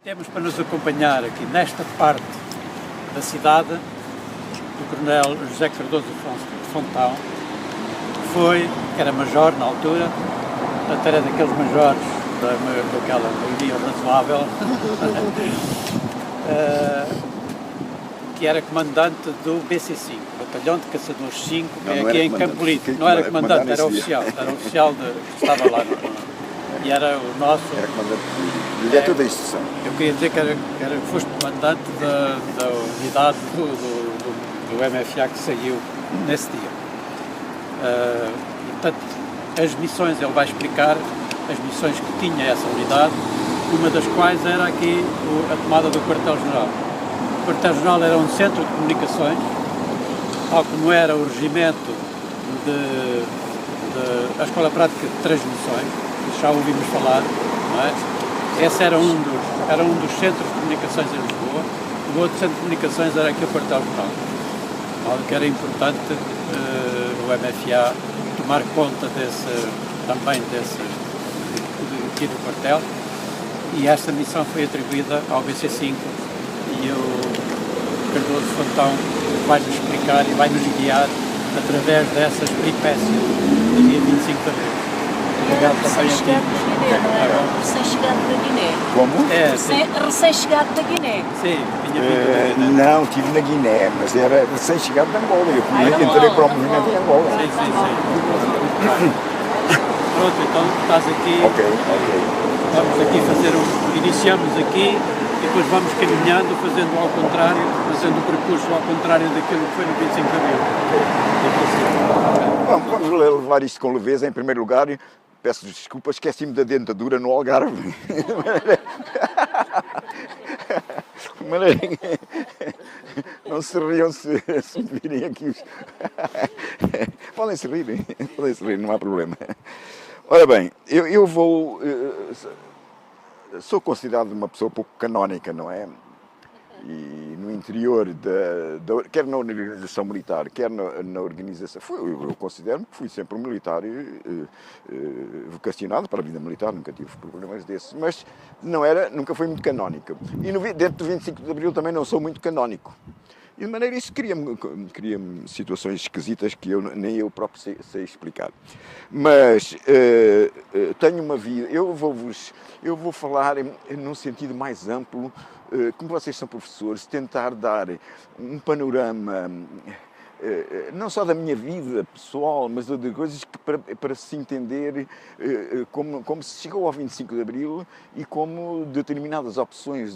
Temos para nos acompanhar aqui nesta parte da cidade o Coronel José Cardoso de Fontão, que era major na altura, portanto era daqueles majores daquela maioria razoável, que era comandante do BC5, Batalhão de Caçadores 5, que é aqui em Campo Limpo. Não era comandante, era oficial que estava lá. E era o nosso... Era comandante, diretor da instituição. Eu queria dizer que foste comandante da unidade do MFA que saiu nesse dia. Portanto, as missões, ele vai explicar as missões que tinha essa unidade, uma das quais era aqui a tomada do quartel-general. O quartel-general era um centro de comunicações, tal como era o regimento a Escola Prática de Transmissões, que já ouvimos falar, não é? Esse era um dos centros de comunicações em Lisboa. O outro centro de comunicações era aqui o quartel-general. De modo que era importante o MFA tomar conta também aqui do quartel, e esta missão foi atribuída ao BC5 e o Cardoso Fontão vai-nos explicar e vai-nos guiar através dessas peripécias do dia 25 de abril. Obrigado também Recém-chegado da Guiné, não era? Recém-chegado da Guiné. Como? Recém-chegado da Guiné. Sim, vinha vindo. Não, estive na Guiné, mas era recém-chegado de Angola. Eu entrei para o movimento em Angola. Sim. Pronto, então estás aqui. Ok. Vamos aqui iniciamos aqui e depois vamos caminhando, fazendo o percurso ao contrário daquilo que foi no 25 de Abril. Vamos levar isto com leveza. Em primeiro lugar, peço desculpa, esqueci-me da dentadura no Algarve. Não se riam se virem aqui os... Podem se rir, não há problema. Ora bem, eu vou... Sou considerado uma pessoa pouco canónica, não é? E no interior, quer na organização militar, quer na organização... Eu considero-me que fui sempre um militar vocacionado para a vida militar, nunca tive problemas desses, mas nunca fui muito canónico. E dentro do 25 de Abril também não sou muito canónico. E de maneira isso cria-me situações esquisitas que nem eu próprio sei explicar. Mas tenho uma vida... Eu vou falar num sentido mais amplo, como vocês são professores, tentar dar um panorama não só da minha vida pessoal, mas de coisas que para se entender como se chegou ao 25 de Abril e como determinadas opções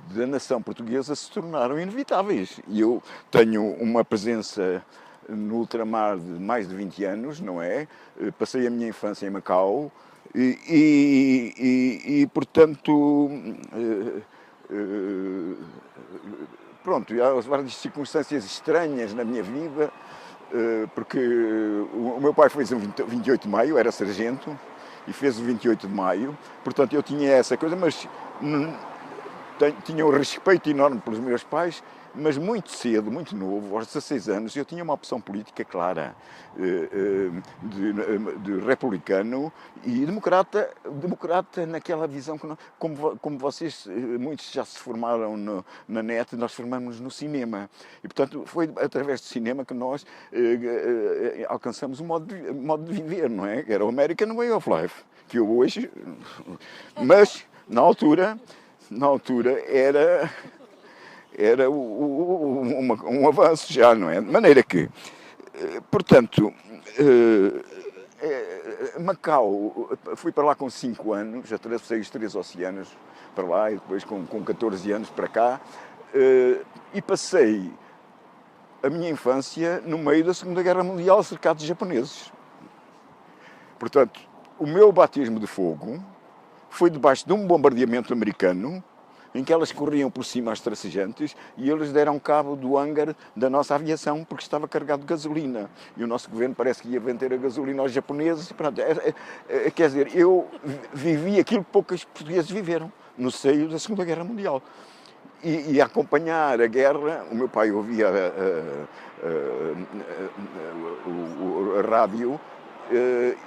da nação portuguesa se tornaram inevitáveis. E eu tenho uma presença no ultramar de mais de 20 anos, não é? Passei a minha infância em Macau e portanto... Pronto, há várias circunstâncias estranhas na minha vida, porque o meu pai fez o 28 de maio, era sargento, e fez o 28 de maio, portanto eu tinha essa coisa, mas tinha um respeito enorme pelos meus pais, mas muito cedo, muito novo, aos 16 anos, eu tinha uma opção política clara, de republicano e democrata naquela visão, como vocês, muitos já se formaram na net, nós formamos no cinema. E, portanto, foi através do cinema que nós alcançamos um modo de viver, não é? Era o American Way of Life, que eu hoje... Mas, na altura era um avanço já, não é? De maneira que, portanto, Macau, fui para lá com 5 anos, atravessei os 3 oceanos para lá e depois com 14 anos para cá, e passei a minha infância no meio da Segunda Guerra Mundial cercado de japoneses. Portanto, o meu batismo de fogo foi debaixo de um bombardeamento americano em que elas corriam por cima às tracejantes e eles deram cabo do hangar da nossa aviação porque estava carregado de gasolina. E o nosso governo parece que ia vender a gasolina aos japoneses. Pronto, quer dizer, eu vivi aquilo que poucos portugueses viveram no seio da Segunda Guerra Mundial. E a acompanhar a guerra, o meu pai ouvia a rádio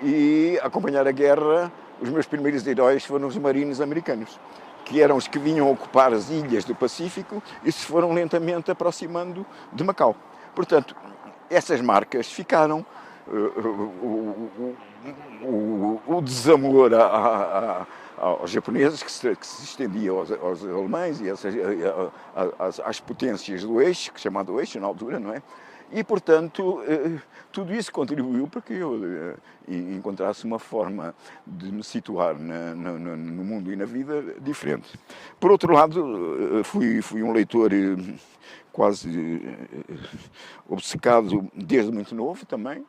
e acompanhar a guerra, os meus primeiros heróis foram os marines americanos. que eram os que vinham ocupar as ilhas do Pacífico e se foram lentamente aproximando de Macau. Portanto, essas marcas ficaram, o desamor aos japoneses, que se estendia aos alemães e às potências do eixo, chamado eixo na altura, não é? E, portanto, tudo isso contribuiu para que eu encontrasse uma forma de me situar no mundo e na vida diferente. Por outro lado, fui um leitor quase obcecado desde muito novo também.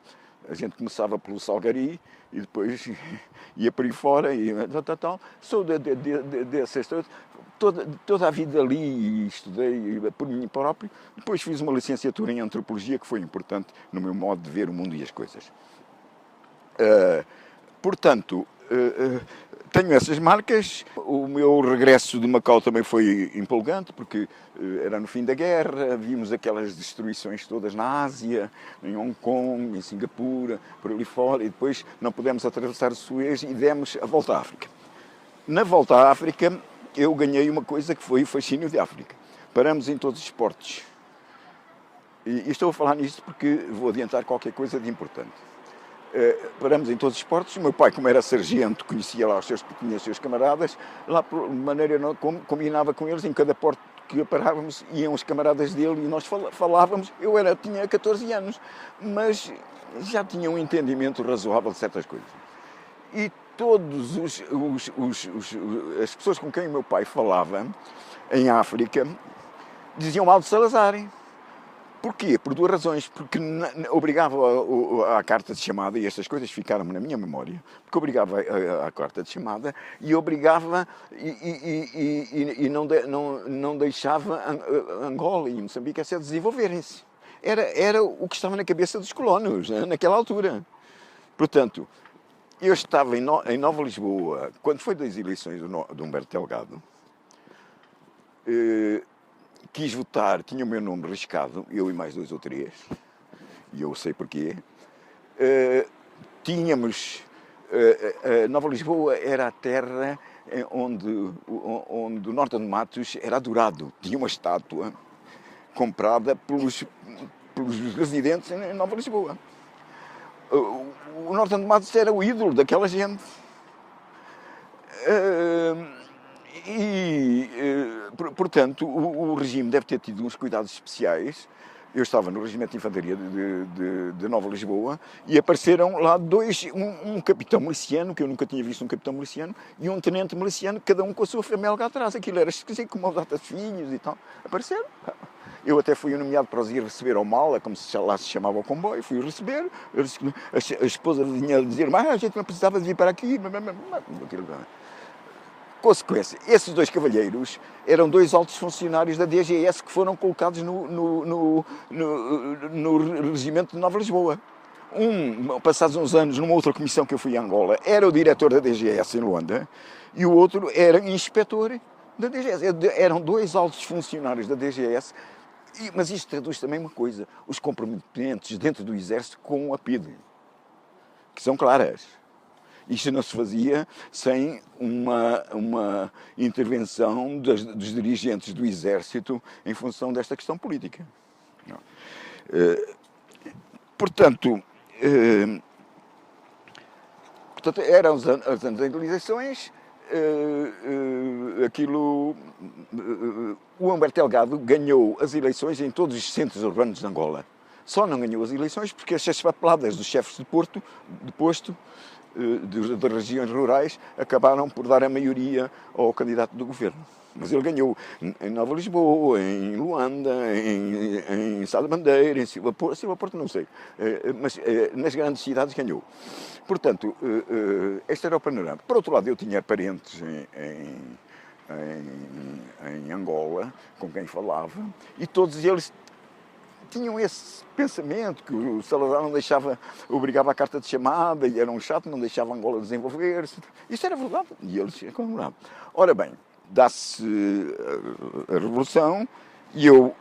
A gente começava pelo Salgari e depois ia por aí fora e tal. Sou dessas toda a vida ali e estudei por mim próprio. Depois fiz uma licenciatura em Antropologia, que foi importante no meu modo de ver o mundo e as coisas. Portanto, tenho essas marcas. O meu regresso de Macau também foi empolgante, porque era no fim da guerra, vimos aquelas destruições todas na Ásia, em Hong Kong, em Singapura, por ali fora, e depois não pudemos atravessar o Suez e demos a volta à África. Na volta à África, eu ganhei uma coisa que foi o fascínio de África. Paramos em todos os esportes. E estou a falar nisto porque vou adiantar qualquer coisa de importante. Paramos em todos os esportes. O meu pai, como era sargento, conhecia lá os seus camaradas, lá de maneira combinava com eles, em cada porto que parávamos, iam os camaradas dele e nós falávamos. Eu tinha 14 anos, mas já tinha um entendimento razoável de certas coisas. E todos as pessoas com quem o meu pai falava em África diziam mal de Salazar. Porquê? Por duas razões. Porque obrigava à carta de chamada, e estas coisas ficaram na minha memória, porque obrigava à carta de chamada e obrigava e não deixava Angola e Moçambique a se desenvolverem-se. Era o que estava na cabeça dos colonos, né, naquela altura. Portanto, eu estava em Nova Lisboa, quando foi das eleições do Humberto Delgado, quis votar, tinha o meu nome riscado, eu e mais 2 ou 3, e eu sei porquê. Nova Lisboa era a terra onde o Norton de Matos era adorado. Tinha uma estátua comprada pelos residentes em Nova Lisboa. O Norton de Matos era o ídolo daquela gente. Portanto, o regime deve ter tido uns cuidados especiais. Eu estava no Regimento de Infantaria de Nova Lisboa e apareceram lá um capitão miliciano, que eu nunca tinha visto um capitão miliciano, e um tenente miliciano, cada um com a sua família atrás. Aquilo era esquisito, com uma data de filhos e tal. Apareceram. Eu até fui nomeado para os ir receber ao Mala, como lá se chamava o comboio, fui receber. A esposa vinha dizer, mas a gente não precisava de vir para aqui. Consequência, esses 2 cavalheiros eram 2 altos funcionários da DGS que foram colocados no regimento de Nova Lisboa. Passados uns anos, numa outra comissão que eu fui a Angola, era o diretor da DGS em Luanda e o outro era inspetor da DGS. Eram 2 altos funcionários da DGS, mas isto traduz também uma coisa, os comprometimentes dentro do Exército com a PIDE, que são claras. Isto não se fazia sem uma intervenção dos dirigentes do Exército em função desta questão política. Portanto, eram os anos das eleições, o Humberto Delgado ganhou as eleições em todos os centros urbanos de Angola. Só não ganhou as eleições porque as papeladas dos chefes de posto das regiões rurais acabaram por dar a maioria ao candidato do governo. Mas ele ganhou em Nova Lisboa, em Luanda, em Sá da Bandeira, em Silva Porto não sei, mas nas grandes cidades ganhou. Portanto, este era o panorama. Por outro lado, eu tinha parentes em Angola, com quem falava, e todos eles tinham esse pensamento que o Salazar não obrigava a carta de chamada e era um chato, não deixava Angola desenvolver-se. Isso era verdade e eles comemoravam. Ora bem, dá-se a Revolução e eu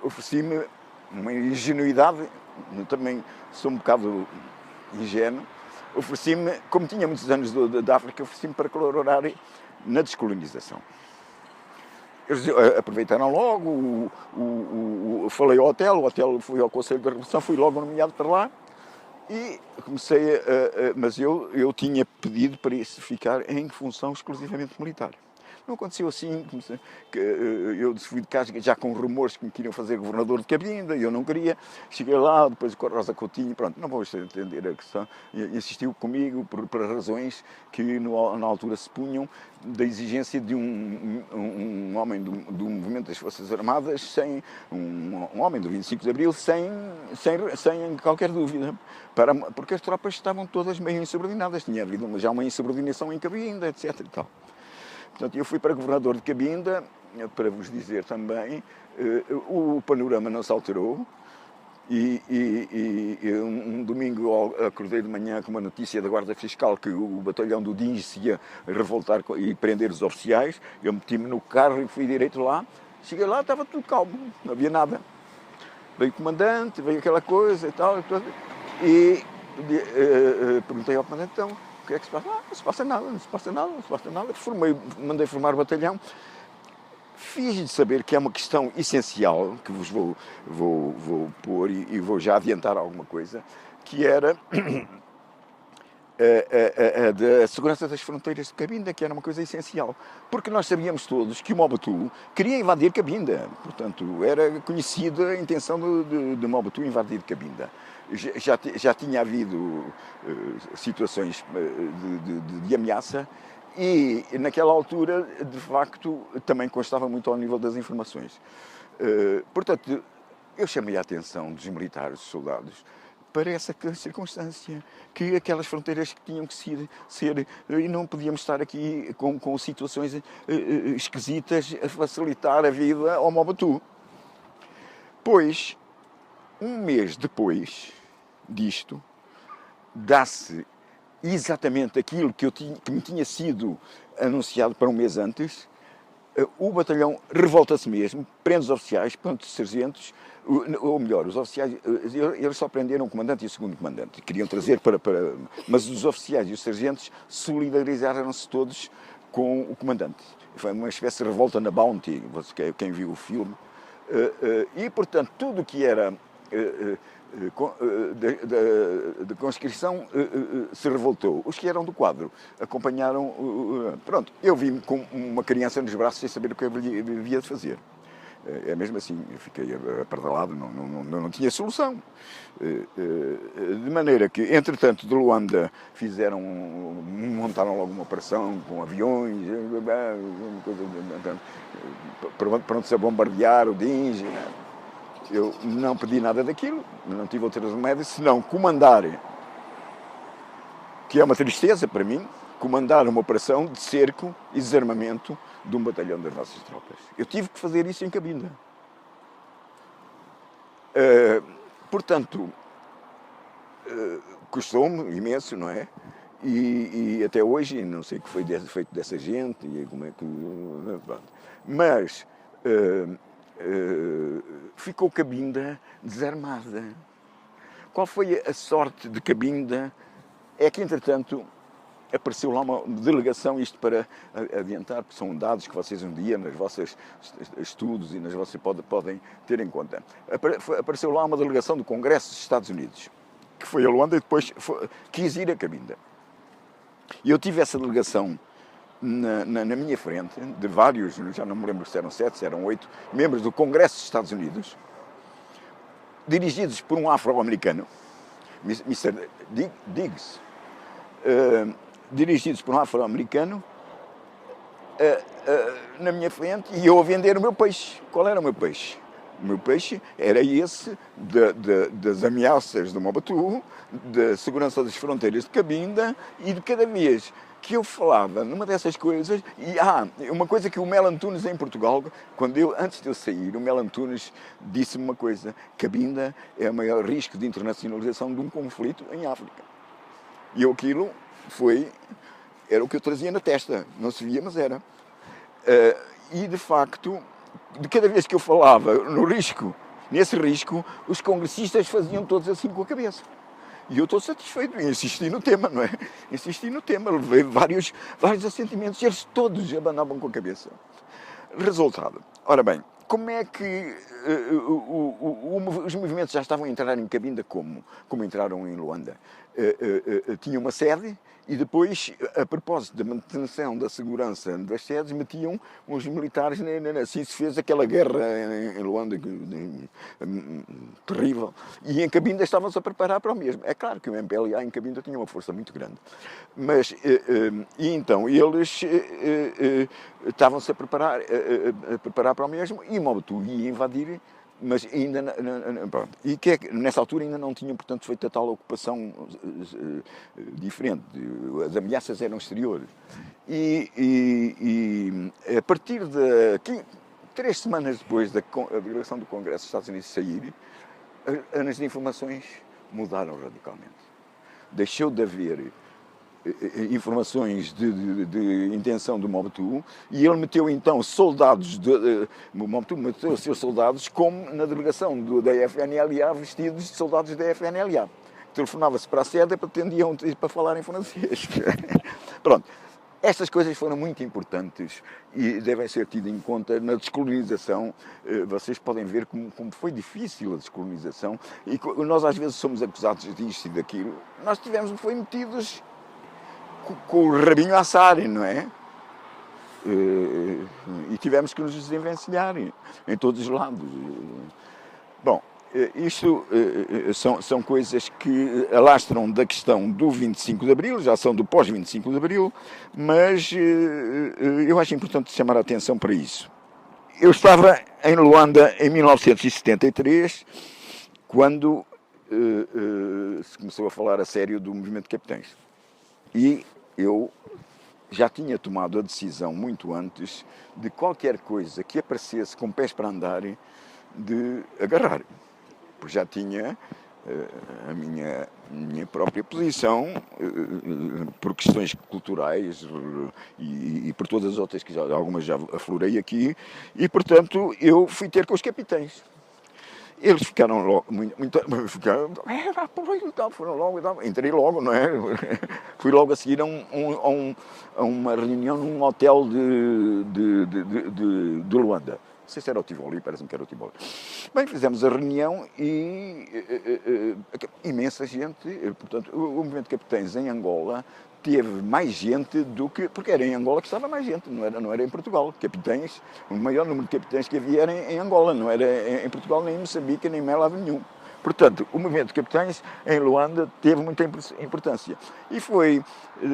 ofereci-me uma ingenuidade, eu também sou um bocado ingênuo, ofereci-me, como tinha muitos anos de África, ofereci-me para colaborar na descolonização. Eles aproveitaram logo, falei ao hotel, o hotel fui ao Conselho de Revolução, fui logo nomeado para lá e comecei mas eu tinha pedido para isso ficar em função exclusivamente militar. Não aconteceu assim, que eu fui de casa já com rumores que me queriam fazer governador de Cabinda, e eu não queria. Cheguei lá, depois com a Rosa Coutinho, pronto, não vou entender a questão, insistiu comigo por razões que na altura se punham da exigência de um homem do movimento das Forças Armadas, um homem do 25 de Abril, sem qualquer dúvida, porque as tropas estavam todas meio insubordinadas, tinha havido já uma insubordinação em Cabinda, etc. e tal. Portanto, eu fui para governador de Cabinda, para vos dizer também, o panorama não se alterou e um domingo acordei de manhã com uma notícia da Guarda Fiscal que o batalhão do Dins se ia revoltar e prender os oficiais. Eu meti-me no carro e fui direito lá. Cheguei lá, estava tudo calmo, não havia nada. Veio o comandante, veio aquela coisa e tal, e perguntei ao comandante, então, o que é que se passa? Não se passa nada, não se passa nada, não se passa nada. Mandei formar o batalhão. Fiz de saber que é uma questão essencial, que vos vou pôr e vou já adiantar alguma coisa, que era a da segurança das fronteiras de Cabinda, que era uma coisa essencial. Porque nós sabíamos todos que o Mobutu queria invadir Cabinda. Portanto, era conhecida a intenção de Mobutu invadir Cabinda. Já tinha havido situações de ameaça e, naquela altura, de facto, também constava muito ao nível das informações. Portanto, eu chamei a atenção dos militares, dos soldados, para essa circunstância, que aquelas fronteiras que tinham que ser e não podíamos estar aqui com situações esquisitas a facilitar a vida ao Mobutu. Pois, um mês depois disto, dá-se exatamente aquilo que me tinha sido anunciado para um mês antes. O batalhão revolta-se mesmo, prende os oficiais, prende os sargentos, ou melhor, os oficiais, eles só prenderam o comandante e o segundo comandante, queriam trazer mas os oficiais e os sargentos solidarizaram-se todos com o comandante. Foi uma espécie de revolta na Bounty, quem viu o filme, e portanto tudo o que era de conscrição se revoltou. Os que eram do quadro acompanharam. Pronto, eu vim com uma criança nos braços sem saber o que eu havia de fazer. É mesmo assim, eu fiquei apardalado, não tinha solução. De maneira que, entretanto, de Luanda montaram logo uma operação com aviões, prontos a bombardear o Dinge. Eu não pedi nada daquilo, não tive outro remédio senão comandar, que é uma tristeza para mim, comandar uma operação de cerco e desarmamento de um batalhão das nossas tropas. Eu tive que fazer isso em Cabinda. Portanto, custou-me imenso, não é? E até hoje, não sei o que foi feito dessa gente, e como é que... Mas... ficou Cabinda desarmada. Qual foi a sorte de Cabinda? É que, entretanto, apareceu lá uma delegação, isto para adiantar, porque são dados que vocês um dia, nas vossas estudos e nas vossas podem ter em conta. Apareceu lá uma delegação do Congresso dos Estados Unidos, que foi a Luanda e depois quis ir a Cabinda. E eu tive essa delegação na minha frente, de vários, já não me lembro se eram 7, se eram 8, membros do Congresso dos Estados Unidos, dirigidos por um afro-americano, Mr. Diggs, dirigidos por um afro-americano, na minha frente, e eu a vender o meu peixe. Qual era o meu peixe? O meu peixe era esse das ameaças do Mobutu, da segurança das fronteiras de Cabinda, e de cada vez que eu falava numa dessas coisas, e uma coisa que o Mel Antunes em Portugal, antes de eu sair, o Mel Antunes disse-me uma coisa: Cabinda é o maior risco de internacionalização de um conflito em África. E aquilo era o que eu trazia na testa, não se via, mas era. E de facto, de cada vez que eu falava nesse risco, os congressistas faziam todos assim com a cabeça. E eu estou satisfeito em insistir no tema, não é? Insisti no tema, levei vários assentimentos e eles todos abanavam com a cabeça. Resultado. Ora bem, como é que os movimentos já estavam a entrar em Cabinda como entraram em Luanda? Tinha uma sede e depois, a propósito da manutenção da segurança das sedes, metiam os militares, assim se fez aquela guerra em Luanda, terrível, e em Cabinda estavam-se a preparar para o mesmo. É claro que o MPLA em Cabinda tinha uma força muito grande, mas, e então, eles estavam-se a preparar para o mesmo, e Mobutu ia invadir, mas ainda pronto. E que nessa altura ainda não tinham, portanto, feito a tal ocupação diferente. As ameaças eram exteriores. E a partir de 3 semanas depois da declaração do Congresso dos Estados Unidos sair, as informações mudaram radicalmente. Deixou de haver informações de intenção do Mobutu, e ele meteu então soldados, o Mobutu meteu os seus soldados como na delegação da FNLA, vestidos de soldados da FNLA. Telefonava-se para a sede e pretendiam ir para falar em francês. Pronto. Estas coisas foram muito importantes e devem ser tidas em conta na descolonização. Vocês podem ver como foi difícil a descolonização, e nós às vezes somos acusados disto e daquilo. Nós fui metidos com o rabinho a assar, não é? E tivemos que nos desenvencilhar em todos os lados. Bom, isto são coisas que alastram da questão do 25 de Abril, já são do pós-25 de Abril, mas eu acho importante chamar a atenção para isso. Eu estava em Luanda em 1973, quando se começou a falar a sério do movimento de capitães. E eu já tinha tomado a decisão muito antes de qualquer coisa que aparecesse com pés para andar, de agarrar. Porque já tinha a minha própria posição, por questões culturais e por todas as outras, que algumas já aflorei aqui, e portanto eu fui ter com os capitães. Eles ficaram logo, foram logo, entrei logo, não é? Fui logo a seguir a uma reunião num hotel de Luanda. Não sei se era o Tivoli, parece-me que era o Tivoli. Bem, fizemos a reunião e imensa gente, portanto, o movimento de capitães em Angola teve mais gente do que... Porque era em Angola que estava mais gente, não era em Portugal. Capitães, o maior número de capitães que havia era em Angola, não era em Portugal, nem em Moçambique, nem em lado nenhum. Portanto, o movimento de capitães em Luanda teve muita importância. E foi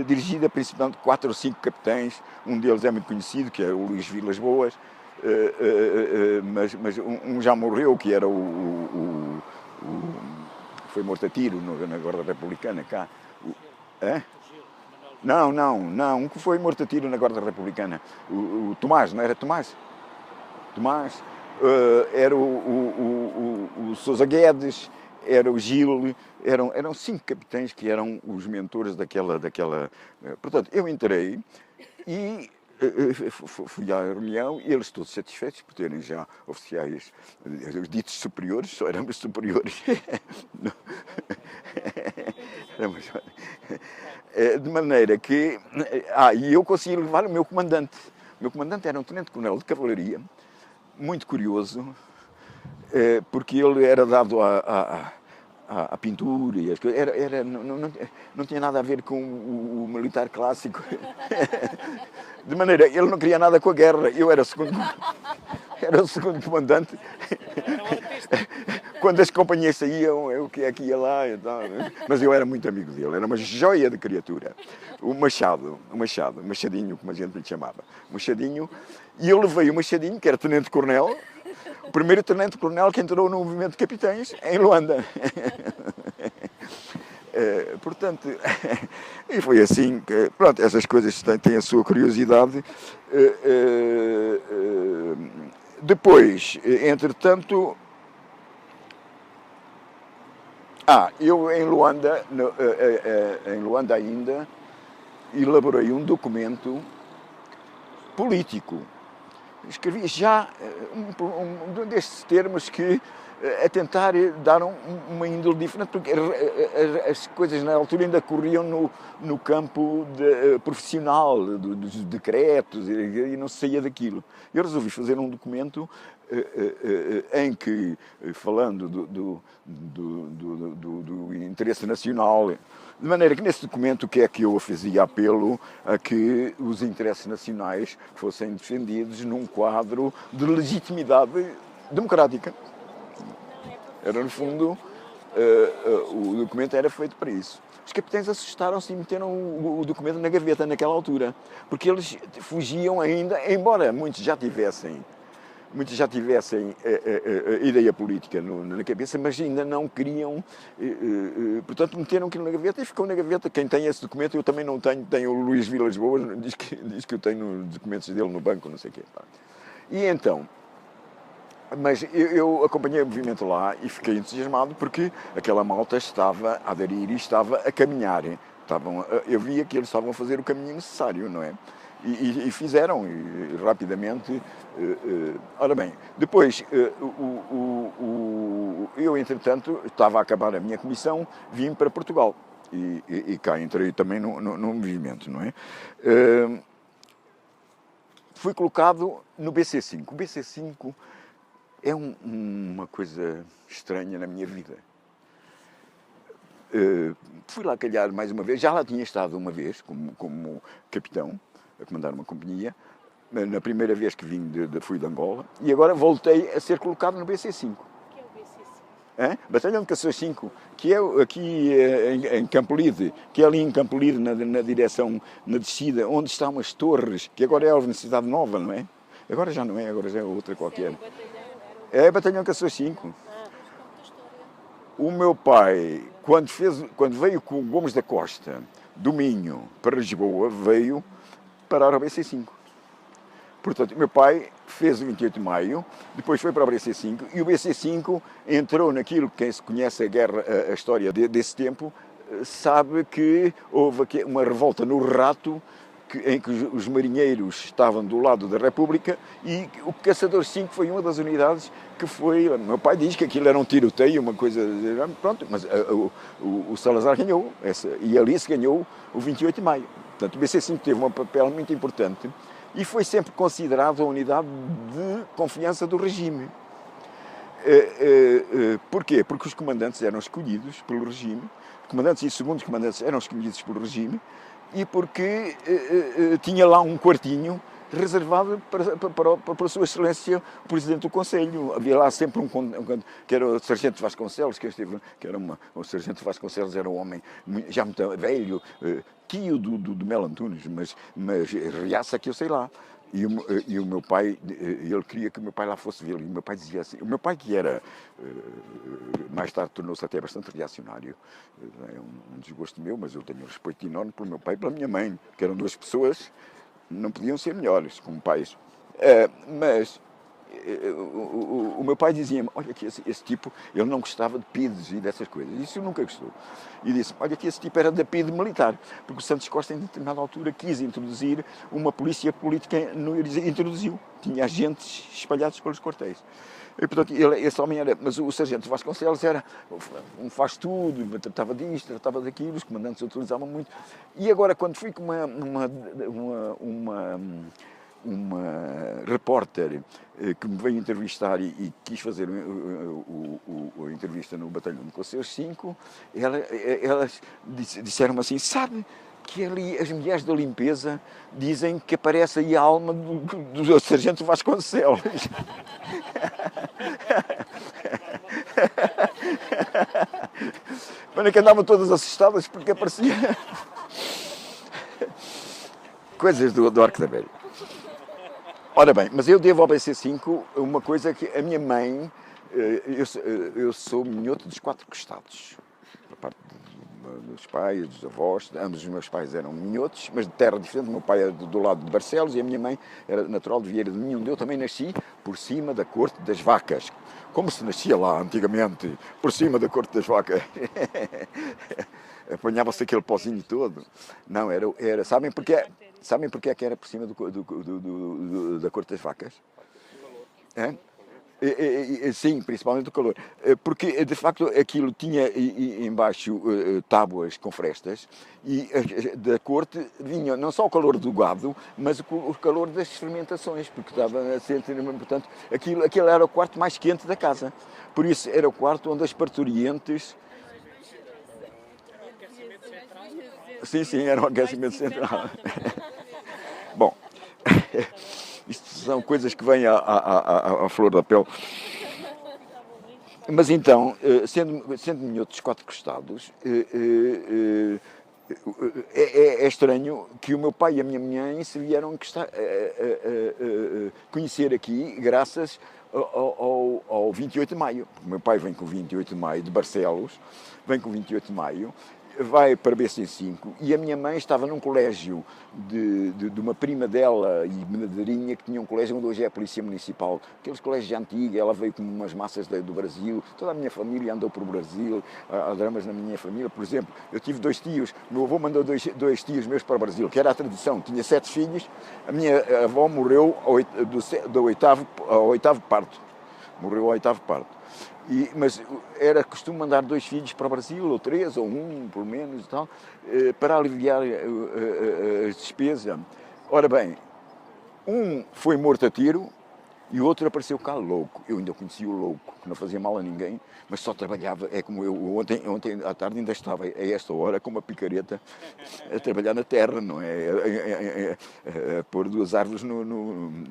dirigida principalmente 4 ou 5 capitães, um deles é muito conhecido, que é o Luís Vilas Boas, mas um já morreu, que era foi morto a tiro na Guarda Republicana, cá. Não, um que foi morto a tiro na Guarda Republicana. O Tomás, não era Tomás? Tomás, era o Sousa Guedes, era o Gil, eram 5 capitães que eram os mentores daquela... Portanto, eu entrei e fui à reunião e eles todos satisfeitos por terem já oficiais, os ditos superiores, só éramos superiores. De maneira que... e eu consegui levar o meu comandante. O meu comandante era um tenente-coronel de cavalaria, muito curioso, porque ele era dado à pintura e as coisas. Não tinha nada a ver com o militar clássico. De maneira, ele não queria nada com a guerra. Eu era o segundo comandante. Quando as companhias saíam, eu que ia lá e tal. Mas eu era muito amigo dele, era uma joia de criatura. O Machadinho, como a gente lhe chamava. Machadinho. E eu levei o Machadinho, que era tenente-coronel, o primeiro tenente-coronel que entrou no movimento de capitães em Luanda. Portanto, e foi assim que, pronto, essas coisas têm a sua curiosidade. Depois, entretanto, eu em Luanda ainda elaborei um documento político. Escrevi já um destes termos que a tentar dar uma índole diferente, porque as coisas na altura ainda corriam no campo profissional, dos decretos, e não se saía daquilo. Eu resolvi fazer um documento em que, falando do interesse nacional, de maneira que nesse documento o que é que eu fazia apelo a que os interesses nacionais fossem defendidos num quadro de legitimidade democrática. Era, no fundo, o documento era feito para isso. Os capitães assustaram-se e meteram o documento na gaveta naquela altura, porque eles fugiam ainda, embora muitos já tivessem ideia política na cabeça, mas ainda não queriam, portanto meteram aquilo na gaveta e ficou na gaveta. Quem tem esse documento, eu também não tenho, tem o Luís Vilas Boas, diz que eu tenho os documentos dele no banco, não sei o quê. E então, mas eu acompanhei o movimento lá e fiquei entusiasmado porque aquela malta estava a aderir e estava a caminhar. Eu via que eles estavam a fazer o caminho necessário, não é? E fizeram, e rapidamente. Ora bem, depois, eu, entretanto, estava a acabar a minha comissão, vim para Portugal. E cá entrei também no movimento, não é? Fui colocado no BC5. O BC5 é uma coisa estranha na minha vida. Fui lá calhar mais uma vez, já lá tinha estado uma vez como capitão, a comandar uma companhia, na primeira vez que vim fui de Angola, e agora voltei a ser colocado no BC5. O que é o BC5? Batalhão de Caçadores 5, que é aqui em Campo Lide, que é ali em Campo Lide, na direção, na descida, onde estão as torres, que agora é a Universidade Nova, não é? Agora já não é, agora já é outra qualquer. É Batalhão de Caçadores 5. O meu pai, quando veio com o Gomes da Costa, do Minho, para Lisboa, veio parar ao BC5. Portanto, meu pai fez o 28 de maio, depois foi para o BC5, e o BC5 entrou naquilo que quem se conhece a história desse tempo, sabe que houve aqui uma revolta no Rato, em que os marinheiros estavam do lado da República, e o Caçador 5 foi uma das unidades que foi... Meu pai diz que aquilo era um tiroteio, uma coisa... Pronto, mas o Salazar ganhou, e ali se ganhou o 28 de maio. Portanto, o BC5 teve um papel muito importante e foi sempre considerado a unidade de confiança do regime. Porquê? Porque os comandantes eram escolhidos pelo regime, os comandantes e segundos comandantes eram escolhidos pelo regime, e porque tinha lá um quartinho reservado para a Sua Excelência o Presidente do Conselho. Havia lá sempre que era o Sargento Vasconcelos, o Sargento Vasconcelos era um homem já muito velho, tio do Melo Antunes, mas reaça que eu sei lá. E o meu pai, ele queria que o meu pai lá fosse vê-lo. E o meu pai dizia assim, o meu pai que era, mais tarde tornou-se até bastante reacionário, é um desgosto meu, mas eu tenho um respeito enorme pelo meu pai e pela minha mãe, que eram duas pessoas, não podiam ser melhores como pais. Mas o meu pai dizia-me, olha que esse tipo, ele não gostava de PIDs e dessas coisas, isso eu nunca gostou. E disse, olha que esse tipo era da PID militar, porque o Santos Costa em determinada altura quis introduzir uma polícia política, introduziu, tinha agentes espalhados pelos quartéis. E, portanto, esse homem era, mas o Sargento Vasconcelos era um faz-tudo, tratava disto, tratava daquilo, os comandantes utilizavam muito. E agora, quando fui com uma repórter que me veio entrevistar e quis fazer a entrevista no Batalhão de Caçadores 5, elas disseram-me assim, sabe que ali as mulheres da limpeza dizem que aparece aí a alma do Sargento Vasconcelos. Mas que andavam todas assustadas porque aparecia coisas do Arco da Velha. Ora bem, mas eu devo ao BC5 uma coisa que a minha mãe, eu sou minhoto dos 4 costados, por parte dos pais, dos avós, ambos os meus pais eram minhotos, mas de terra diferente. O meu pai era do lado de Barcelos e a minha mãe era natural de Vieira de Minho, onde eu também nasci por cima da corte das vacas. Como se nascia lá antigamente, por cima da corte das vacas. Apanhava-se aquele pozinho todo. Não, era sabem porque é que era por cima da corte das vacas? É? Sim, principalmente o calor. Porque, de facto, aquilo tinha embaixo tábuas com frestas e da corte vinha não só o calor do gado, mas o calor das fermentações, porque estava a ser, portanto, aquilo era o quarto mais quente da casa. Por isso, era o quarto onde as parturientes... Sim, sim, era um aquecimento central. Bom, isto são coisas que vêm à flor da pele. Mas então, sendo minhoto dos quatro costados, é estranho que o meu pai e a minha mãe se vieram conhecer aqui graças ao 28 de maio. O meu pai vem com 28 de maio de Barcelos, vem com 28 de maio, vai para BC5 e a minha mãe estava num colégio de uma prima dela e madrinha que tinha um colégio onde hoje é a Polícia Municipal, aqueles colégios antigos. Ela veio com umas massas do Brasil, toda a minha família andou para o Brasil, há dramas na minha família. Por exemplo, eu tive 2 tios, o meu avô mandou dois tios meus para o Brasil, que era a tradição, tinha 7 filhos, a minha avó morreu ao oitavo parto, morreu ao oitavo parto. Mas era costume mandar 2 filhos para o Brasil, ou 3, ou 1, pelo menos, e tal, para aliviar as despesas. Ora bem, um foi morto a tiro e o outro apareceu cá louco. Eu ainda conheci o louco, que não fazia mal a ninguém, mas só trabalhava, é como eu, ontem à tarde ainda estava a esta hora com uma picareta a trabalhar na terra, não é? A pôr 2 árvores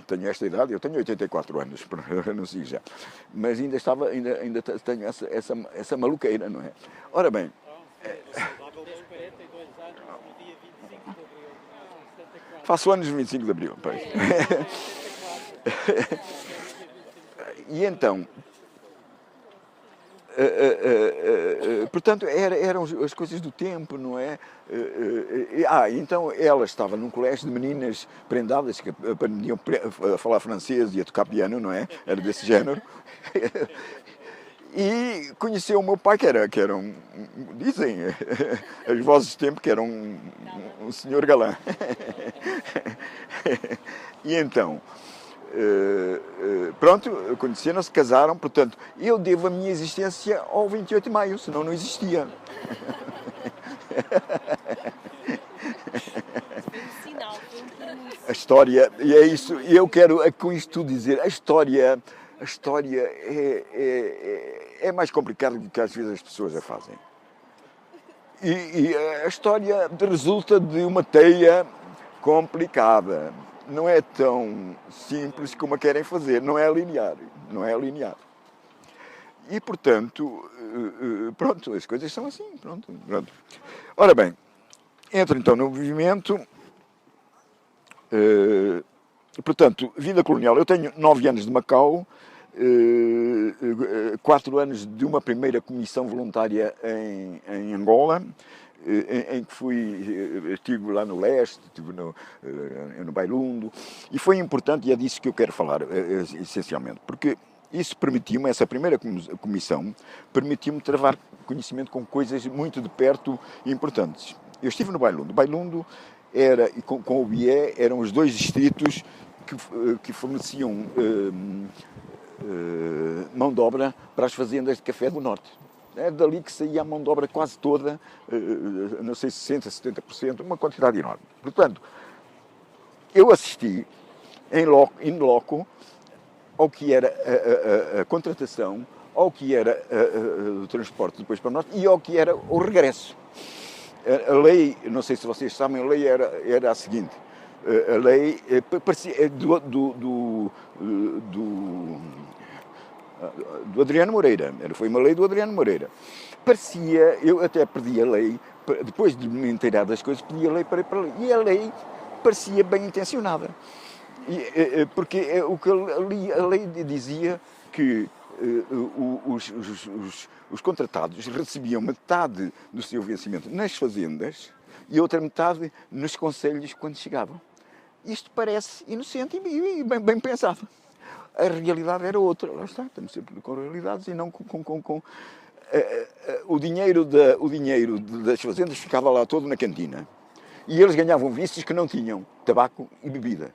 tenho esta idade, eu tenho 84 anos, não sei já, mas ainda tenho essa maluqueira, não é? Ora bem... Faço anos 25 de Abril, pois. E então, portanto, eram as coisas do tempo, não é? Então ela estava num colégio de meninas prendadas que aprendiam a falar francês e a tocar piano, não é? Era desse género. E conheceu o meu pai, que era dizem as vozes do tempo, que era um senhor galã. E então, pronto, conheceram-se, casaram, portanto, eu devo a minha existência ao 28 de maio, senão não existia. A história, e é isso, e eu quero com isto tudo dizer, a história é mais complicada do que às vezes as pessoas a fazem. E a história resulta de uma teia complicada. Não é tão simples como a querem fazer, não é linear. E, portanto, pronto, as coisas são assim, pronto. Ora bem, entro então no movimento. Portanto, vida colonial. Eu tenho 9 anos de Macau, 4 anos de uma primeira comissão voluntária em Angola, em que estive lá no leste, estive no Bailundo, e foi importante, e é disso que eu quero falar, essencialmente, porque isso permitiu-me, essa primeira comissão, permitiu-me travar conhecimento com coisas muito de perto e importantes. Eu estive no Bailundo. O Bailundo era, e com o Bié, eram os 2 distritos que forneciam mão de obra para as fazendas de café do Norte. É dali que saía a mão de obra quase toda, não sei, 60%, 70%, uma quantidade enorme. Portanto, eu assisti in loco ao que era a contratação, ao que era o transporte depois para o Norte e ao que era o regresso. A lei, não sei se vocês sabem, a lei era a seguinte. A lei parecia do Adriano Moreira, foi uma lei do Adriano Moreira. Parecia, eu até pedi a lei, depois de me inteirar das coisas, pedi a lei para a lei. E a lei parecia bem intencionada. Porque o que a lei dizia que os contratados recebiam metade do seu vencimento nas fazendas e outra metade nos concelhos quando chegavam. Isto parece inocente e bem pensado. A realidade era outra. Lá está, estamos sempre com realidades e não com o dinheiro das fazendas ficava lá todo na cantina. E eles ganhavam vícios que não tinham, tabaco e bebida.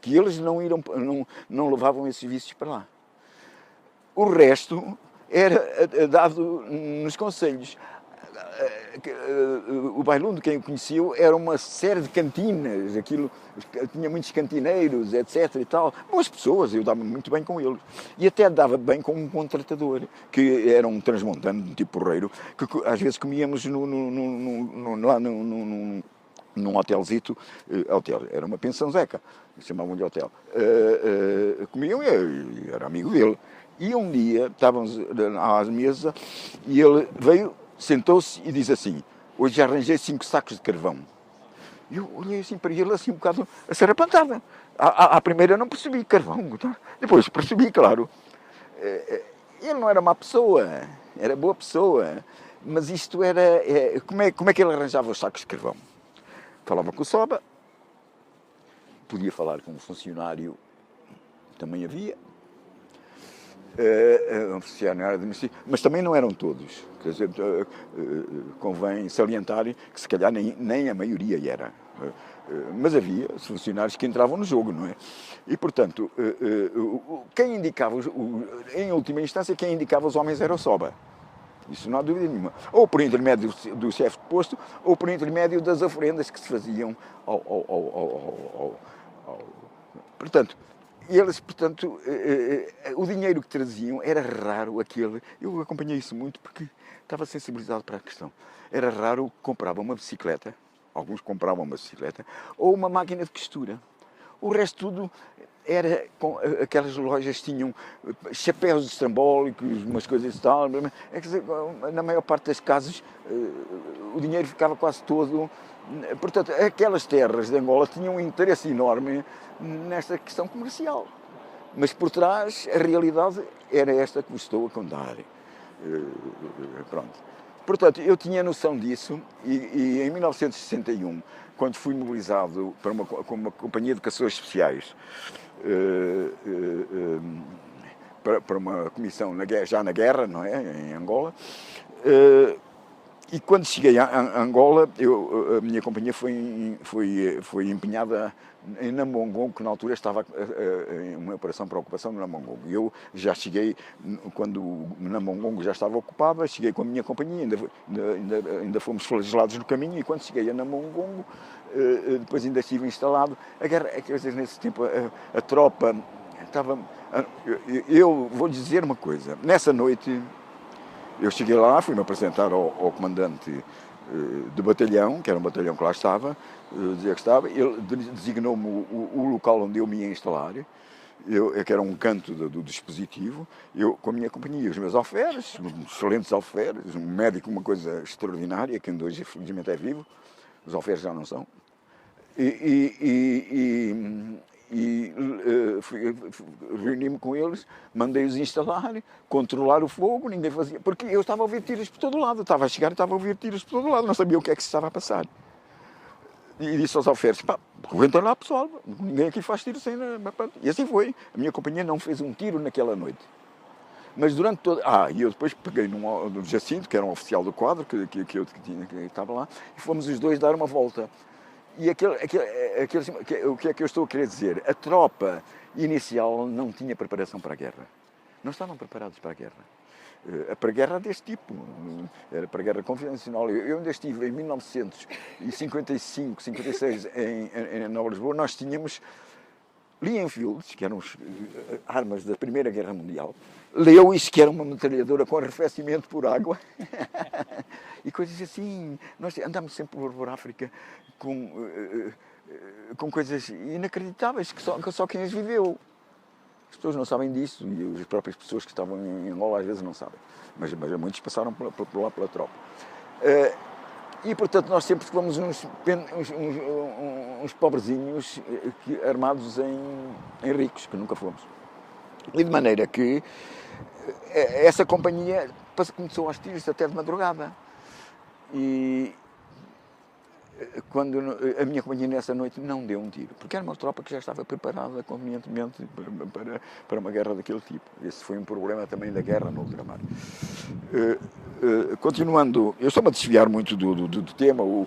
Que eles não levavam esses vícios para lá. O resto era dado nos concelhos. O Bailundo, quem o conheceu, era uma série de cantinas, aquilo, tinha muitos cantineiros, etc. e tal. Boas pessoas, eu dava muito bem com eles. E até dava bem com um contratador, que era um transmontano, um tipo porreiro, que às vezes comíamos lá num hotelzito, hotel, era uma pensão Zeca, chamavam de hotel. Comiam e era amigo dele. E um dia estávamos à mesa e ele veio, sentou-se e disse assim: hoje já arranjei 5 sacos de carvão. E eu olhei assim para ele, assim um bocado assarapantada. À primeira não percebi carvão, tá? Depois percebi, claro. Ele não era má pessoa, era boa pessoa, mas isto era... como é que ele arranjava os sacos de carvão? Falava com o Soba, podia falar com um funcionário, também havia, um funcionário administrativo, mas também não eram todos. Quer dizer, convém salientar que se calhar nem a maioria era. Mas havia funcionários que entravam no jogo, não é? E, portanto, quem indicava, em última instância, quem indicava os homens era o Soba. Isso não há dúvida nenhuma. Ou por intermédio do chefe de posto, ou por intermédio das oferendas que se faziam Portanto, o dinheiro que traziam era raro aquele. Eu acompanhei isso muito porque estava sensibilizado para a questão. Era raro que compravam uma bicicleta, alguns compravam uma bicicleta, ou uma máquina de costura. O resto tudo era, aquelas lojas tinham chapéus estrambólicos, umas coisas e tal. É que, na maior parte das casas o dinheiro ficava quase todo. Portanto, aquelas terras de Angola tinham um interesse enorme nesta questão comercial. Mas por trás, a realidade era esta que vos estou a contar. Pronto. Portanto, eu tinha noção disso e em 1961, quando fui mobilizado para uma companhia de caçadores especiais, para uma comissão já na guerra, não é? Em Angola, e quando cheguei a Angola, a minha companhia foi empenhada em Namongongo, que na altura estava em uma operação para a ocupação de Namongongo. Eu já cheguei, quando Namongongo já estava ocupada, cheguei com a minha companhia, ainda fomos flagelados no caminho, e quando cheguei a Namongongo, depois ainda estive instalado. A guerra, quer dizer, nesse tempo, a tropa estava... Eu vou dizer uma coisa, nessa noite... Eu cheguei lá, fui-me apresentar ao comandante do batalhão, que era um batalhão que lá estava, dizia que estava, ele designou-me o local onde eu me ia instalar, que era um canto do dispositivo, eu com a minha companhia, os meus alferes, excelentes alferes, um médico, uma coisa extraordinária, que ainda hoje felizmente é vivo, os alferes já não são, reuni-me com eles, mandei-os instalar, controlar o fogo, ninguém fazia, porque eu estava a ouvir tiros por todo lado, estava a chegar e estava a ouvir tiros por todo lado, não sabia o que é que se estava a passar. E disse aos alferes: pá, aguentem lá pessoal, ninguém aqui faz tiros sem... E assim foi, a minha companhia não fez um tiro naquela noite. Mas durante todo... e eu depois peguei no Jacinto, que era um oficial do quadro, que estava lá, e fomos os dois dar uma volta. E o que é que eu estou a querer dizer? A tropa inicial não tinha preparação para a guerra. Não estavam preparados para a guerra. Para a guerra deste tipo. Era para a guerra convencional. Eu ainda estive em 1955, 56 em Nova Lisboa. Nós tínhamos Leonfields, que eram armas da Primeira Guerra Mundial. Lewis, que era uma metralhadora com arrefecimento por água. E coisas assim. Nós andámos sempre por África com coisas inacreditáveis que só quem as viveu. As pessoas não sabem disso e as próprias pessoas que estavam em Angola às vezes não sabem. Mas muitos passaram por lá pela tropa. E, portanto, nós sempre fomos uns pobrezinhos armados em ricos, que nunca fomos. E de maneira que essa companhia começou aos tiros até de madrugada. E quando a minha companhia nessa noite não deu um tiro, porque era uma tropa que já estava preparada convenientemente para uma guerra daquele tipo. Esse foi um problema também da guerra no ultramar. Continuando, eu estou-me a desviar muito do tema, o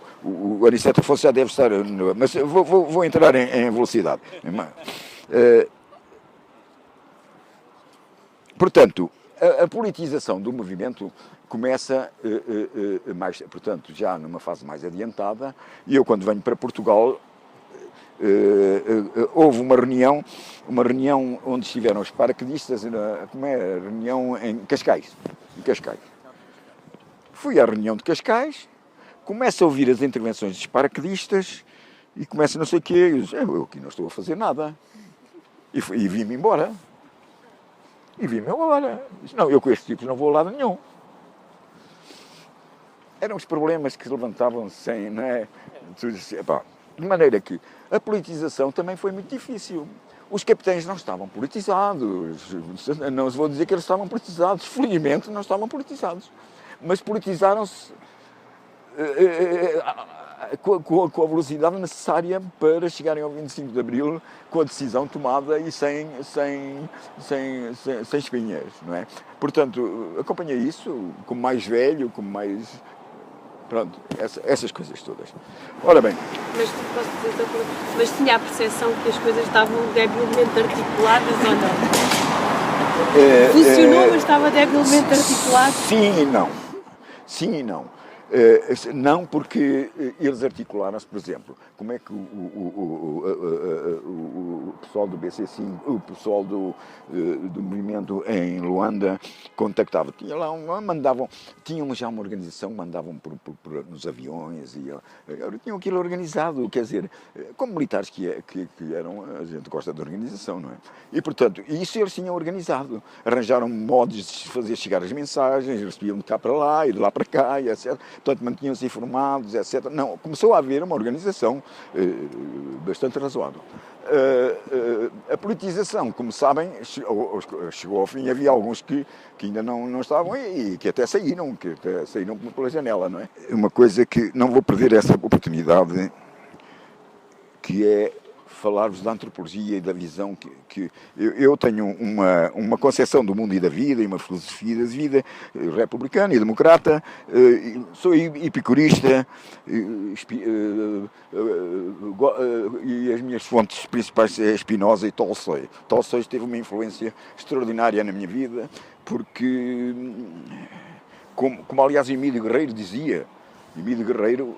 Aniceto Afonso já deve estar, mas vou entrar em velocidade. Portanto, A politização do movimento começa mais, portanto, já numa fase mais adiantada, e eu quando venho para Portugal houve uma reunião onde estiveram os paraquedistas, como é, a reunião em Cascais. Fui à reunião de Cascais, começo a ouvir as intervenções dos paraquedistas e começo não sei o quê, eu aqui não estou a fazer nada. E vim-me embora. Não, eu com estes tipos não vou a lado nenhum. Eram os problemas que se levantavam sem, não é? De maneira que a politização também foi muito difícil. Os capitães não estavam politizados. Não vou dizer que eles estavam politizados. Felizmente não estavam politizados. Mas politizaram-se com a velocidade necessária para chegarem ao 25 de Abril com a decisão tomada e sem espinhas, não é? Portanto, acompanhei isso como mais velho, como mais... Pronto, essas coisas todas. Ora bem... Mas tinha a percepção que as coisas estavam debilmente articuladas ou não? Funcionou, mas estava debilmente articulado? Sim e não. Não, porque eles articularam-se, por exemplo, como é que o pessoal do BC5, o pessoal do movimento em Luanda contactava. Tinham já uma organização, mandavam nos aviões, tinham aquilo organizado, quer dizer, como militares que eram, a gente gosta de organização, não é? E, portanto, isso eles tinham organizado. Arranjaram modos de fazer chegar as mensagens, recebiam de cá para lá e de lá para cá, e etc. Portanto, mantinham-se informados, etc. Não, começou a haver uma organização bastante razoável. A politização, como sabem, chegou ao fim. Havia alguns que ainda não estavam e que até saíram pela janela, não é? Uma coisa que não vou perder essa oportunidade, que é falar-vos da antropologia e da visão que eu tenho uma concepção do mundo e da vida e uma filosofia da vida republicana e democrata, sou epicurista e as minhas fontes principais é Spinoza e Tolstói. Tolstói teve uma influência extraordinária na minha vida porque, como aliás Emílio Guerreiro dizia, Emílio Guerreiro,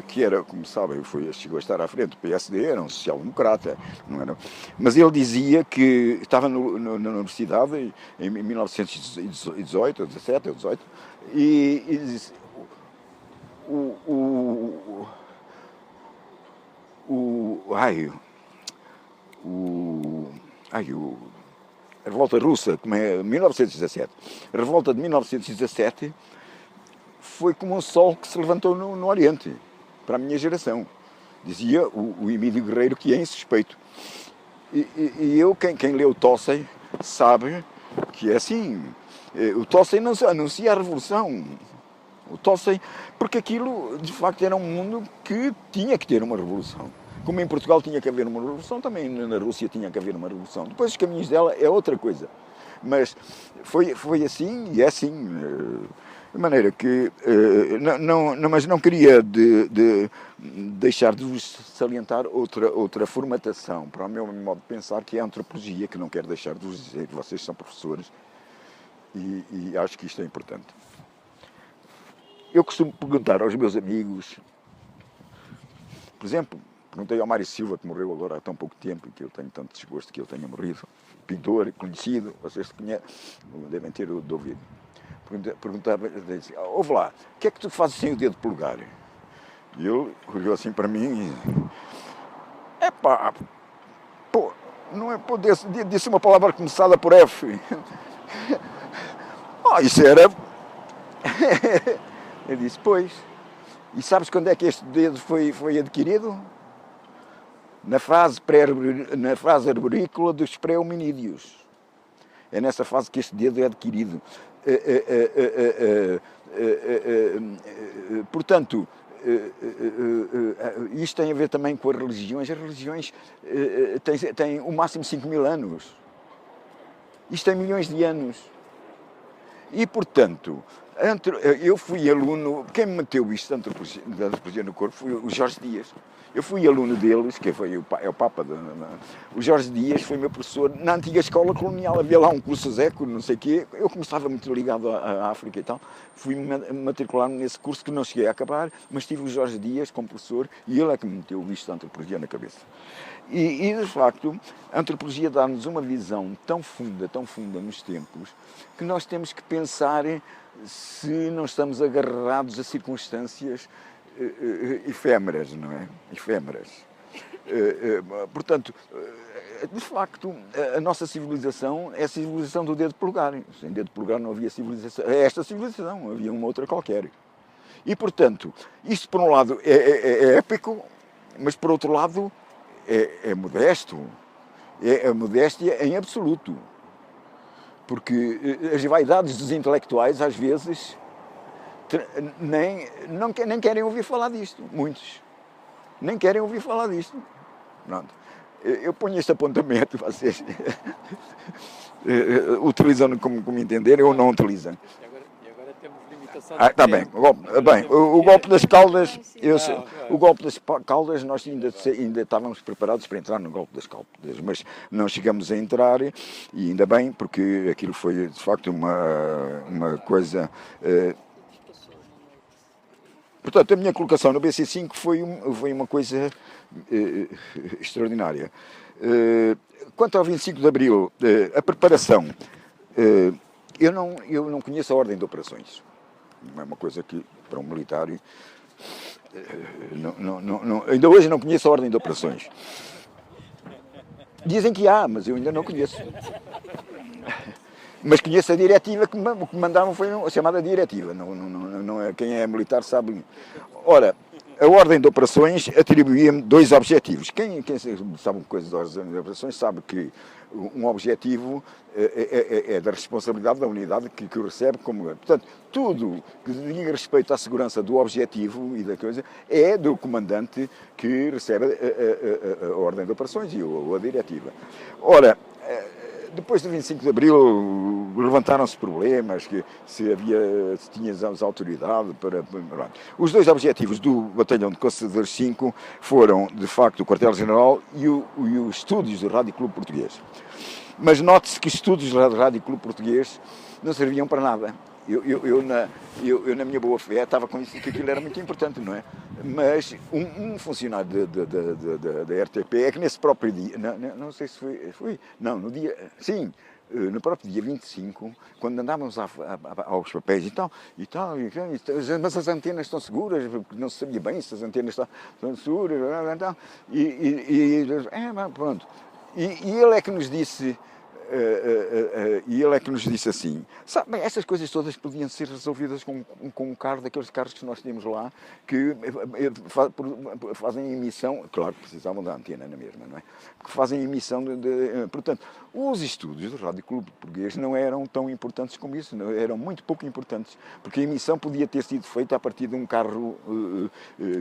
que era, como sabem, chegou a estar à frente do PSD, era um social-democrata, não era? Mas ele dizia que estava na universidade em 1918, 17 ou 18, e disse, a revolta russa, como é 1917, a revolta de 1917 foi como um sol que se levantou no Oriente, para a minha geração. Dizia o Emílio Guerreiro, que é insuspeito. E eu, quem leu Tolstói, sabe que é assim. O Tolstói não anuncia a revolução. O Tolstói, porque aquilo, de facto, era um mundo que tinha que ter uma revolução. Como em Portugal tinha que haver uma revolução, também na Rússia tinha que haver uma revolução. Depois os caminhos dela é outra coisa. Mas foi assim e é assim. De maneira que, mas não queria deixar de vos salientar outra formatação para o meu modo de pensar, que é a antropologia, que não quero deixar de vos dizer. Vocês são professores e acho que isto é importante. Eu costumo perguntar aos meus amigos, por exemplo, perguntei ao Mário Silva, que morreu agora há tão pouco tempo, e que eu tenho tanto desgosto que ele tenha morrido, pintor, conhecido, vocês conhecem, devem ter ouvido. Perguntava, dizia, ouve lá, o que é que tu fazes sem o dedo polegar? E ele olhou assim para mim e... pô, não é, pô, disse uma palavra começada por F. Isso era... Eu disse, pois, e sabes quando é que este dedo foi adquirido? Na fase arborícola dos pré-hominídeos. É nessa fase que este dedo é adquirido. Portanto, isto tem a ver também com as religiões. As religiões têm o máximo 5.000 anos. Isto tem milhões de anos. E, portanto, Eu fui aluno, quem me meteu isto de antropologia no corpo foi o Jorge Dias. Eu fui aluno deles, que foi é o Papa. O Jorge Dias foi meu professor na antiga escola colonial. Havia lá um curso Zeco, não sei o quê. Eu começava muito ligado à África e tal. Fui matricular-me nesse curso que não cheguei a acabar, mas tive o Jorge Dias como professor e ele é que me meteu isto de antropologia na cabeça. E de facto, a antropologia dá-nos uma visão tão funda nos tempos, que nós temos que pensar se não estamos agarrados a circunstâncias efêmeras, não é? Efêmeras. Portanto, de facto, a nossa civilização é a civilização do dedo polegar. Sem dedo polegar não havia civilização. É esta civilização, havia uma outra qualquer. E, portanto, isto por um lado é épico, mas por outro lado é modesto. É a modéstia em absoluto. Porque as vaidades dos intelectuais, às vezes, nem querem ouvir falar disto. Muitos. Nem querem ouvir falar disto. Pronto. Eu ponho este apontamento, vocês utilizam como entenderem ou não utilizam. E agora temos limitação. Está bem. O golpe das Caldas, o golpe das Caldas, nós ainda estávamos preparados para entrar no golpe das Caldas, mas não chegamos a entrar, e ainda bem, porque aquilo foi de facto uma coisa. Portanto, a minha colocação no BC5 foi uma coisa extraordinária. Quanto ao 25 de Abril, a preparação, eu não conheço a ordem de operações. É uma coisa que, para um militar, ainda hoje não conheço a ordem de operações. Dizem que há, mas eu ainda não conheço. Mas conheço a diretiva, o que mandavam foi a chamada diretiva. Não é, quem é militar sabe. Ora, a ordem de operações atribuía-me 2 objetivos. Quem sabe coisas da ordem de operações sabe que um objetivo é da responsabilidade da unidade que o recebe como. Portanto, tudo que diga respeito à segurança do objetivo e da coisa é do comandante que recebe a ordem de operações e a diretiva. Ora, depois do 25 de Abril levantaram-se problemas, que se tinha as autoridades para. Os 2 objetivos do Batalhão de Conselheiros 5 foram, de facto, o Quartel-General e os estúdios do Rádio Clube Português. Mas note-se que os estúdios do Rádio Clube Português não serviam para nada. Eu, na minha boa fé, estava convencido que aquilo era muito importante, não é? Mas um funcionário da RTP é que nesse próprio dia, não sei se foi não, no dia, sim, no próprio dia 25, quando andávamos aos papéis e tal, mas as antenas estão seguras, porque não se sabia bem se as antenas estão seguras, pronto. E ele é que nos disse. E ele é que nos disse assim, sabe, bem, essas coisas todas podiam ser resolvidas com um carro, daqueles carros que nós temos lá, que fazem emissão, claro que precisavam da antena na mesma, não é? Que fazem emissão portanto, os estúdios do Rádio Clube Português não eram tão importantes como isso, não, eram muito pouco importantes, porque a emissão podia ter sido feita a partir de um carro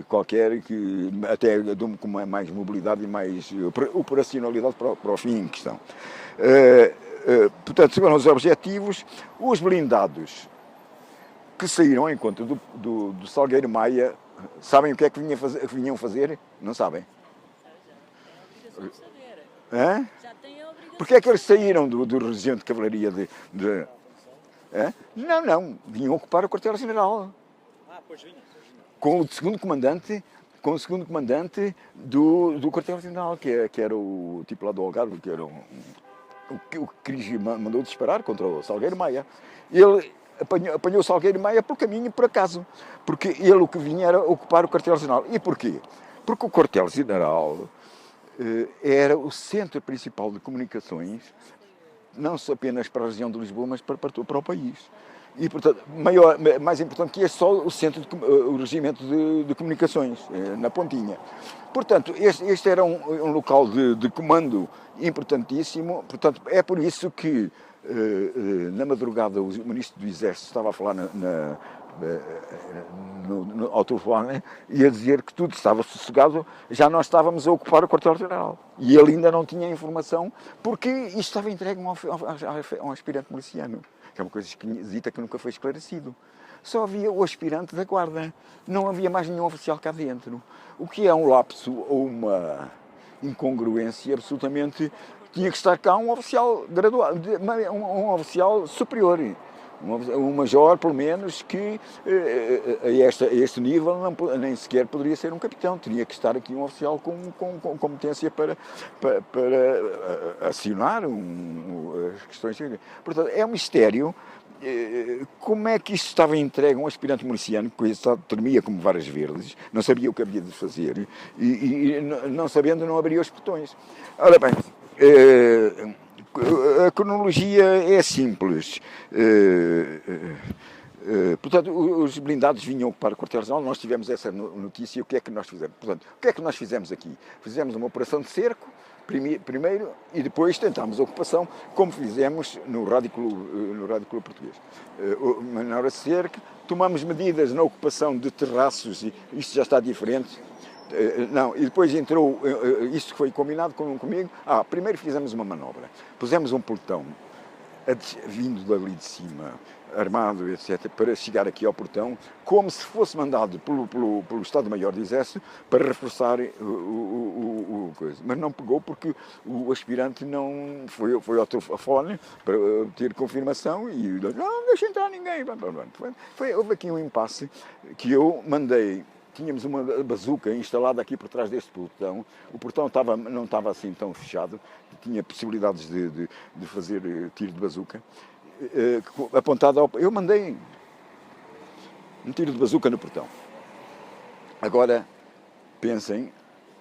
qualquer, que até com mais mobilidade e mais operacionalidade para o fim em questão. Portanto, foram os objetivos. Os blindados que saíram ao encontro do Salgueiro Maia, sabem o que é que vinham fazer? Não sabem? Hã? Porque é que eles saíram do regimento de cavalaria Não, vinham ocupar o quartel-general. Com o segundo comandante do quartel-general, que era o tipo lá do Algarve, que era o que mandou disparar contra o Salgueiro Maia. Ele apanhou o Salgueiro Maia por caminho, por acaso, porque ele o que vinha era ocupar o quartel-general. E porquê? Porque o quartel-general era o centro principal de comunicações, não só apenas para a região de Lisboa, mas para o país. E, portanto, mais importante que este, só o centro, o regimento de comunicações, na Pontinha. Portanto, este era um local de comando importantíssimo. Portanto, é por isso que, na madrugada, o Ministro do Exército estava a falar ao telefone e a dizer que tudo estava sossegado, já nós estávamos a ocupar o quartel-general. E ele ainda não tinha informação, porque isto estava entregue a um aspirante miliciano, que é uma coisa esquisita que nunca foi esclarecido. só havia o aspirante da guarda. Não havia mais nenhum oficial cá dentro. O que é um lapso ou uma incongruência absolutamente... Tinha que estar cá um oficial graduado, um oficial superior. Um major, pelo menos, que a este nível nem sequer poderia ser um capitão. Teria que estar aqui um oficial com competência para acionar as questões. Portanto, é um mistério. Como é que isto estava entregue a um aspirante miliciano que tremia como varas verdes, não sabia o que havia de fazer e não sabendo não abria os portões. Ora bem, a cronologia é simples. Portanto, os blindados vinham para o quartel-general, nós tivemos essa notícia. O que é que nós fizemos? Portanto, o que é que nós fizemos aqui? Fizemos uma operação de cerco, primeiro, e depois tentámos a ocupação, como fizemos no Rádio Clube Português. Na hora de cerco, tomamos medidas na ocupação de terraços, e isto já está diferente. Não, e depois entrou, isto foi combinado comigo. Primeiro fizemos uma manobra, pusemos um portão vindo dali de cima, armado, etc., para chegar aqui ao portão, como se fosse mandado pelo Estado-Maior do Exército para reforçar o coisa. Mas não pegou porque o aspirante não foi ao telefone para ter confirmação e não deixa entrar ninguém. Houve aqui um impasse que eu mandei. Tínhamos uma bazuca instalada aqui por trás deste portão. O portão não estava assim tão fechado, tinha possibilidades de fazer tiro de bazuca. Apontado eu mandei um tiro de bazuca no portão. Agora, pensem,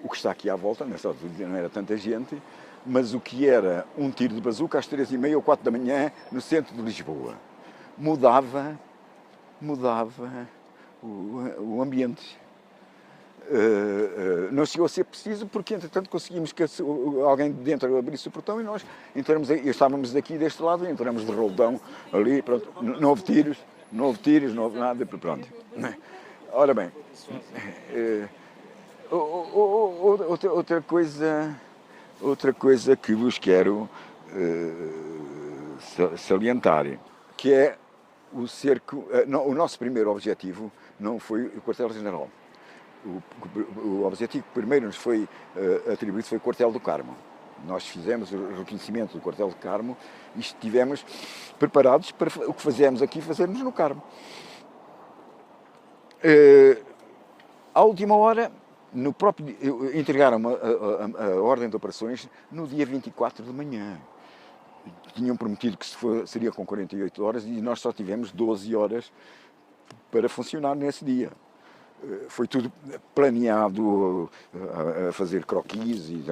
o que está aqui à volta, nessa altura não era tanta gente, mas o que era um tiro de bazuca às 3h30 ou 4 da manhã no centro de Lisboa. Mudava o ambiente. Não chegou a ser preciso porque, entretanto, conseguimos que alguém de dentro abrisse o portão e nós entramos, estávamos daqui deste lado e entramos de roldão ali, pronto, não houve tiros, não houve nada, pronto. Ora bem, outra coisa que vos quero salientar, que é o cerco. O nosso primeiro objetivo não foi o quartel-general. O objetivo que primeiro nos foi atribuído foi o quartel do Carmo. Nós fizemos o reconhecimento do quartel do Carmo e estivemos preparados para o que fazemos aqui, fazermos no Carmo. À última hora, entregaram a ordem de operações no dia 24 de manhã. Tinham prometido que seria com 48 horas e nós só tivemos 12 horas para funcionar nesse dia. Foi tudo planeado, a fazer croquis, e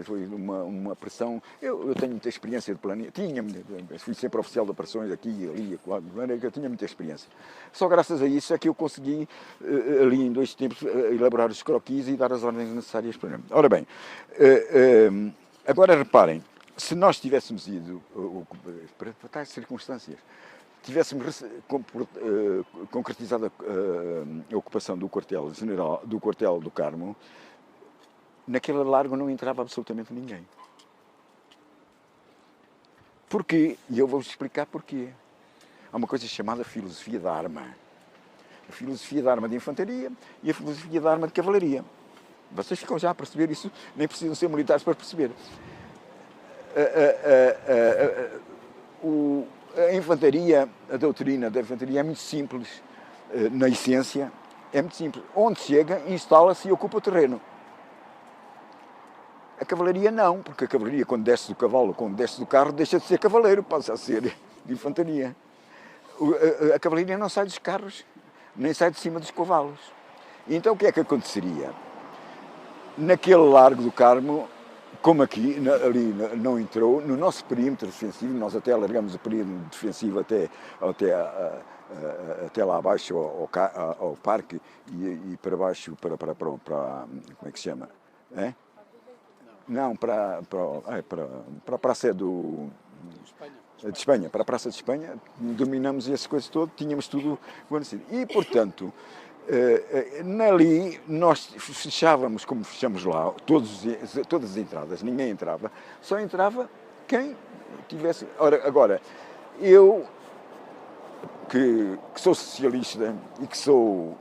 foi uma pressão. Eu tenho muita experiência de planear, fui sempre oficial de operações aqui, ali, eu tinha muita experiência. Só graças a isso é que eu consegui, ali em 2 tempos, elaborar os croquis e dar as ordens necessárias para. Ora bem, agora reparem, se nós tivéssemos ido, para tais circunstâncias, tivéssemos concretizado a ocupação do quartel-general, do quartel do Carmo, naquele largo não entrava absolutamente ninguém. Porquê? E eu vou-vos explicar porquê. Há uma coisa chamada filosofia da arma. A filosofia da arma de infantaria e a filosofia da arma de cavalaria. Vocês ficam já a perceber isso, nem precisam ser militares para perceber. A infantaria, a doutrina da infantaria é muito simples, na essência, é muito simples. Onde chega, instala-se e ocupa o terreno. A cavalaria não, porque a cavalaria, quando desce do cavalo, quando desce do carro, deixa de ser cavaleiro, passa a ser de infantaria. A cavalaria não sai dos carros, nem sai de cima dos cavalos. E então o que é que aconteceria? Naquele largo do Carmo, como aqui, ali não entrou, no nosso perímetro defensivo, nós até alargamos o perímetro defensivo até lá abaixo ao parque e para baixo, para como é que se chama? É? Não, para a Praça de Espanha, para a Praça de Espanha, dominamos essas coisas todas, tínhamos tudo guarnecido. E, portanto, ali nós fechávamos, como fechamos lá, todas as entradas, ninguém entrava, só entrava quem tivesse. Agora, eu que sou socialista e que sou...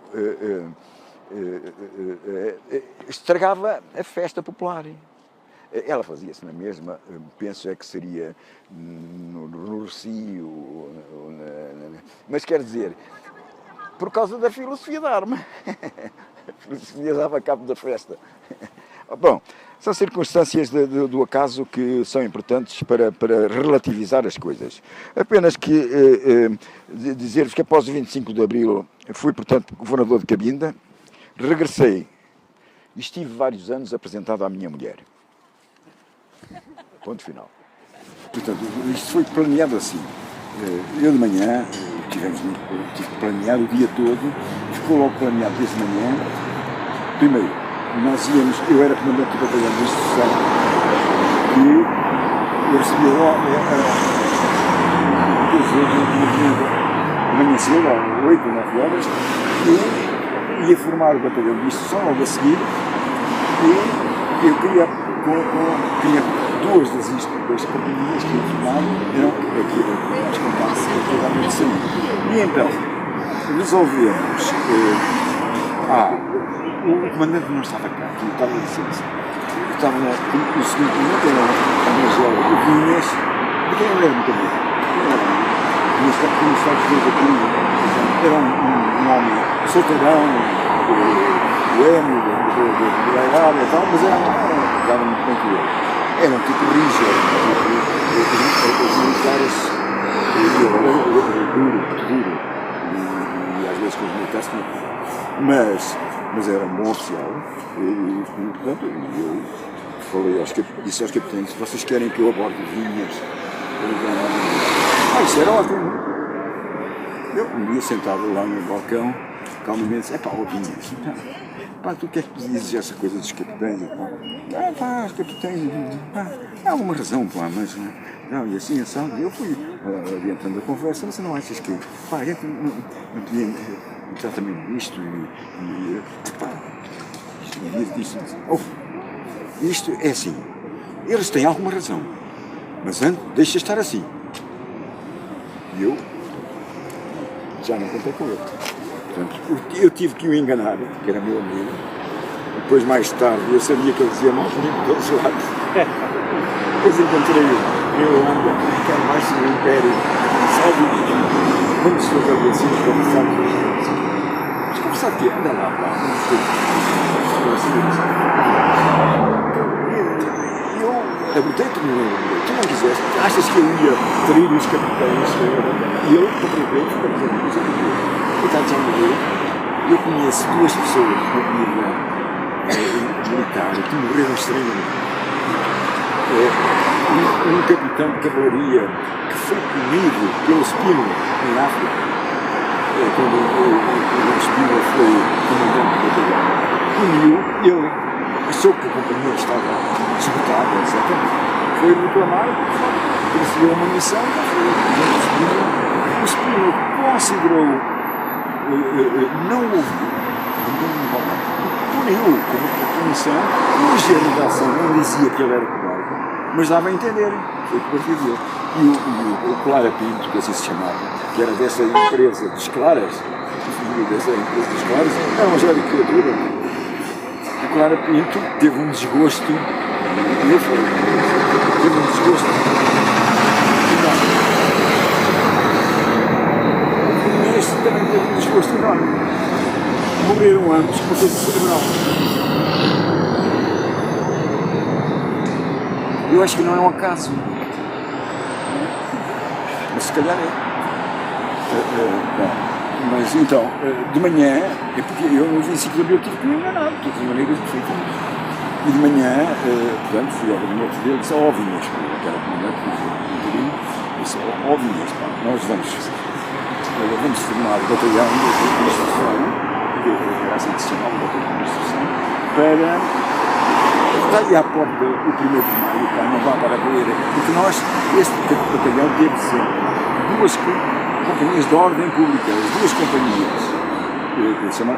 estragava a festa popular. Ela fazia-se na mesma, penso que seria no Rocio, mas quer dizer, por causa da filosofia da arma. A filosofia dava cabo da festa. Bom, são circunstâncias do acaso que são importantes para relativizar as coisas. Apenas que dizer-vos que após o 25 de Abril fui, portanto, governador de Cabinda, regressei e estive vários anos apresentado à minha mulher. Ponto final. Portanto, isto foi planeado assim. Eu de manhã, tive planeado o dia todo, ficou logo planeado desde manhã. Primeiro, nós íamos, eu era comandante do batalhão de instrução, e eu recebia logo amanhã cedo, às 8 ou 9 horas, e ia formar o batalhão de instrução logo a seguir, e eu queria duas das companhias que eu formava eram as companhias que eu de saúde. E então, resolvemos. O comandante não estava cá, ele estava de licença. Estava o segundo comandante, era a Angela de Vinhas, de quem ele era muito bom. Era um homem solteirão, boêmio, da Arábia e tal, mas estava muito tranquilo. Era um tipo rígido, os militares, duro, e às vezes com os militares também. Mas era um bom oficial, e portanto, eu falei disse aos capitães: se vocês querem que eu aborde Vinhas, isso era ótimo. Eu um dia sentado lá no balcão, calmamente, Vinhas, tu que é que dizes essa coisa dos capitães? Os capitães, há alguma razão, mas não, e assim, eu fui adiantando a conversa, mas não achas que, a gente não podia exatamente isto isto é assim, eles têm alguma razão, mas deixa estar assim. E eu já não contei com ele. Portanto, eu tive que o enganar, que era meu amigo. Depois, mais tarde, eu sabia que ele dizia mal comigo de todos os lados. Depois encontrei-o em Holanda, que era mais do Império, sabe? Vamos fazer assim, conversar. Mas conversar o quê? Anda lá, eu abordei-te no meu. Tu não quiseste, achas que eu ia trair os capitães? E eu, compreendei, ficamos amigos. Eu conheço duas pessoas na vida militar que morreram estranhamente. Um capitão de cavalaria que foi comido pelo Spínola em África, quando o Spínola foi comandante do batalhão. Ele achou que a companhia estava esgotada, etc. Foi reclamar, recebeu uma missão, o Spínola considerou. Não ouviu, puniu como punição, o género de ação não dizia que ele era cobarde, mas dava a entender, foi por partir dele. E o Clara Pinto, que assim se chamava, que era dessa empresa dos Claras, era uma jovem criatura. O Clara Pinto teve um desgosto, Este também teve um desgosto enorme. Morreram ambos com coisa cerebral. Eu acho que não é um acaso. Mas se calhar é. Mas então, de manhã, porque eu no 25 de Abril tive que me enganar, de todas as maneiras que fui. E de manhã, portanto, fui ao gabinete dele e disse: Vinhas, que era o comandante do disse: Vinhas, nós vamos formar o batalhão de instrução, que era assim que se chamava o batalhão de instrução, para estar aí à porta do 1º de maio, não vá para a beira, porque este batalhão teve sempre duas companhias de ordem pública, as duas companhias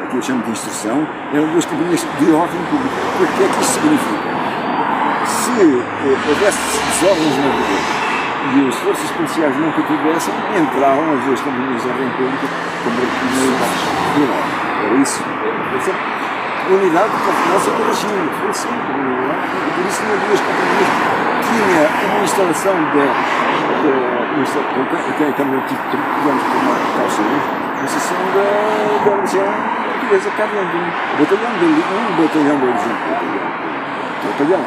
que eu chamo de instrução, eram duas companhias de ordem pública. O que é que isso significa? Se houvesse desordens na rua, e as forças policiais nunca tivessem, entravam às vezes também nas ordens públicas como unidades do norte. Era isso. A unidade de confiança era China, foi sempre. E por isso não havia as companhias. Tinha uma instalação que também tivemos por uma calções, uma seção da legião portuguesa cá dentro. Um batalhão da legião portuguesa.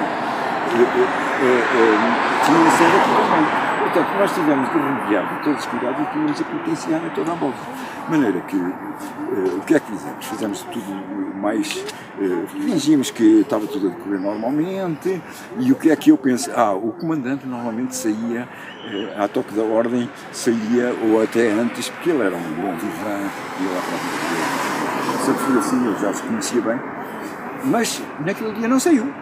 Tinha uma sede aqui também. Portanto, nós tivemos de remediar de todos os cuidados e tínhamos a penitenciária toda à volta. De maneira que, o que é que fizemos? Fizemos tudo mais, fingimos que estava tudo a decorrer normalmente, e o que é que eu penso? O comandante normalmente saía, à toque da ordem, saía ou até antes, porque ele era um bom vivan, e eu sempre fui assim, eu já os conhecia bem, mas naquele dia não saiu,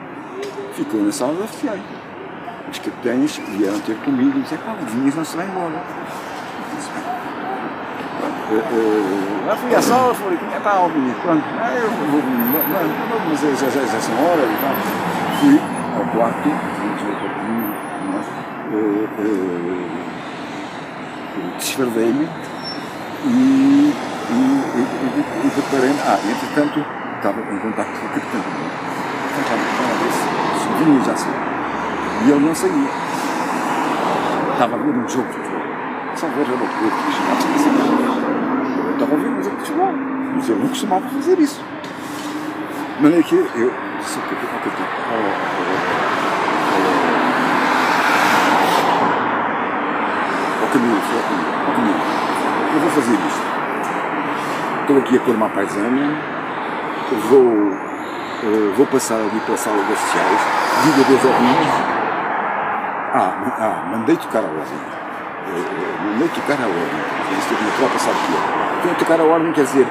ficou na sala de oficiais. Os capitães vieram ter comigo e disseram, o Vinhas não se vai embora. Lá fui à sala, falei, ó Vinhas, pronto, eu vou mas já são horas e tal. Fui ao quarto, desfardei-me e preparei-me. Entretanto, estava em contato com o capitão. O Vinhas já saiu. E ele não saía. Estava a ver um jogo de futebol. Só ver a loucura que eu estava a ver um jogo de futebol. Mas eu não costumava fazer isso. De maneira que eu disse ao capitão, Camilo, eu vou fazer isto. Estou aqui a pôr uma paisana, vou passar ali pela sala de oficiais, digo adeus ao Vinhas. Mandei tocar a ordem. Isto aqui na tropa sabe o que é. Então, tocar a ordem quer dizer,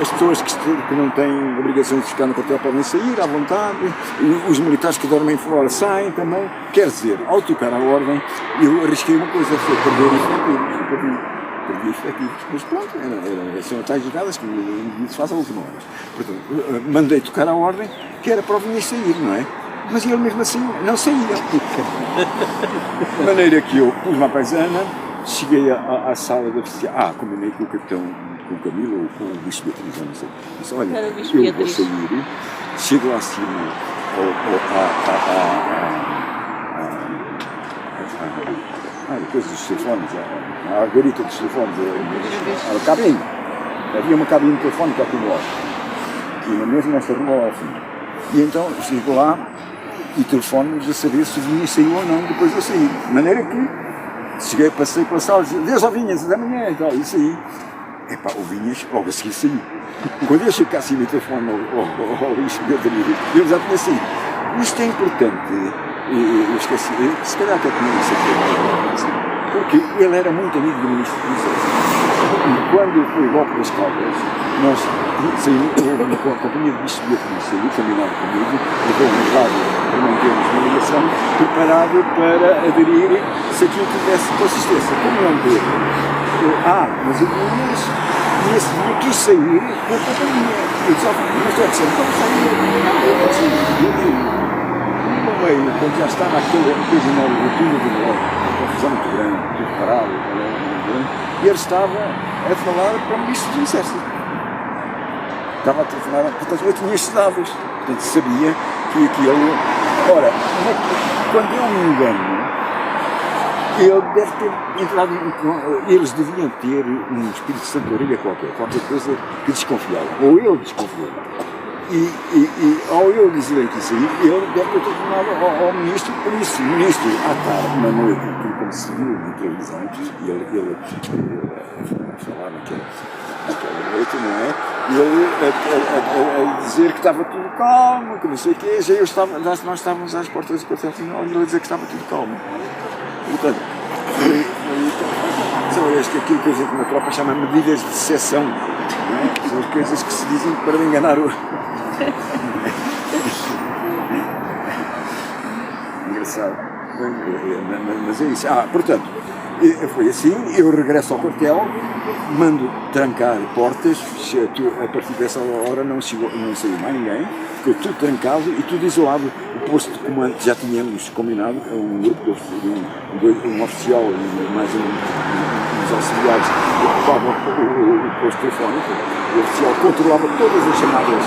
as pessoas que não têm obrigações de ficar no quartel podem sair à vontade, os militares que dormem fora saem também. Quer dizer, ao tocar a ordem, eu arrisquei uma coisa, foi perder efetivos. Perdi efetivos. Mas pronto, são tais jogadas que se faz a última hora. Portanto, mandei tocar a ordem, que era para o Vinhas sair, não é? Mas ele mesmo assim não saía. De maneira que eu pus uma paisana, cheguei à sala de oficiais. Combinei com o capitão, com o Camilo ou com o Bispo Beatriz, não sei. Disse, olha, eu vou sair, chego lá acima depois dos telefones, a garita dos telefones, a cabine. Havia uma cabine telefónica aqui no alto. E mesmo nesta rua ao fundo. E então chego lá e telefono-nos a saber se o Vinhas saiu ou não depois de eu sair. De maneira que cheguei, passei pela sala e disse, Deus ao Vinhas, até amanhã e tal. E saí. O Vinhas logo a seguir saiu. Quando eu cheguei assim no telefone ao Bispo Beatriz, ele já tinha saído. Isto é importante, eu esqueci, se calhar até tinha isso aqui, porque ele era muito amigo do Ministro do Exército. E quando foi o golpe das Caldas, nós saímos com a companhia de Bispo Beatriz, saiu combinado comigo, levou-nos lá para mantermos uma ligação, preparado para aderir se aquilo tivesse consistência. Como não teve? Mas o Vinhas, nesse dia, quis sair com a companhia. Eu disse, mas é que sempre, como sair? Quando já está naquela coisa nova, rotina de novo, uma confusão muito grande, tudo parado, e ele estava a falar para o Ministro do Exército. Estava a telefonar, portanto, eu tinha estes dados, portanto, sabia que aquilo. Ora, quando eu me engano, ele deve ter entrado, eles deviam ter um espírito de Santo Orelha qualquer coisa que desconfiava, ou ele desconfiou. E ao eu dizer que isso aí, ele deve ter telefonado ao Ministro, por isso, o Ministro, à tarde, na noite, como se viu na televisão, e ele falar naquela noite, não é? E ele a dizer que estava tudo calmo, que não sei o quê, nós estávamos às portas do quartel final, e ele a dizer que estava tudo calmo. Portanto, são aquilo que a gente na tropa chama medidas de exceção, não é? São as coisas que se dizem para enganar o... Engraçado. Mas é isso. Portanto, Foi assim, eu regresso ao quartel, mando trancar portas, a partir dessa hora não saiu mais ninguém, ficou tudo trancado e tudo isolado. O posto de comando já tínhamos combinado, um grupo um oficial e mais uns auxiliares que ocupavam o posto telefónico. O oficial controlava todas as chamadas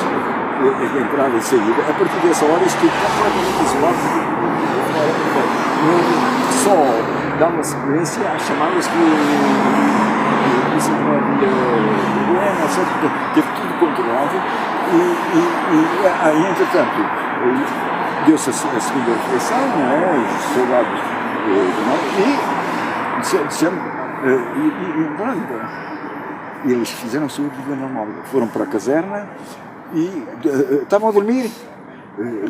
de entrada e saída. A partir dessa hora isto tudo completamente isolado. Só dava sequência às chamadas que isso não havia problema, etc. Teve tudo controlado e entretanto, deu-se a segunda refeição, não é? Os soldados e eles fizeram a sua vida normal. Foram para a caserna e estavam a dormir.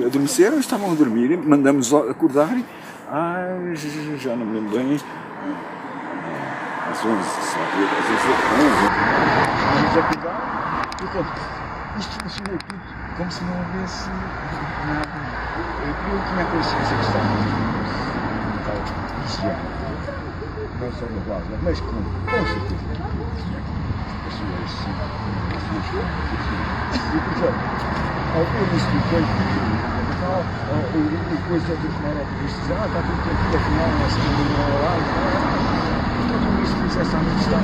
Adormeceram, estavam a dormir, mandamos acordar. Já não me lembro bem. Às 11, vamos acordar. Portanto, isto funcionou tudo como se não houvesse nada. Eu tinha a consciência que estava vigiado. Não só no vaso, mas com certeza que tinha as suas e, portanto, ao ver isto tudo, depois de telefonar ao polícia, está tudo tranquilo, afinal, nós estamos no lá, tudo isso que essa noite está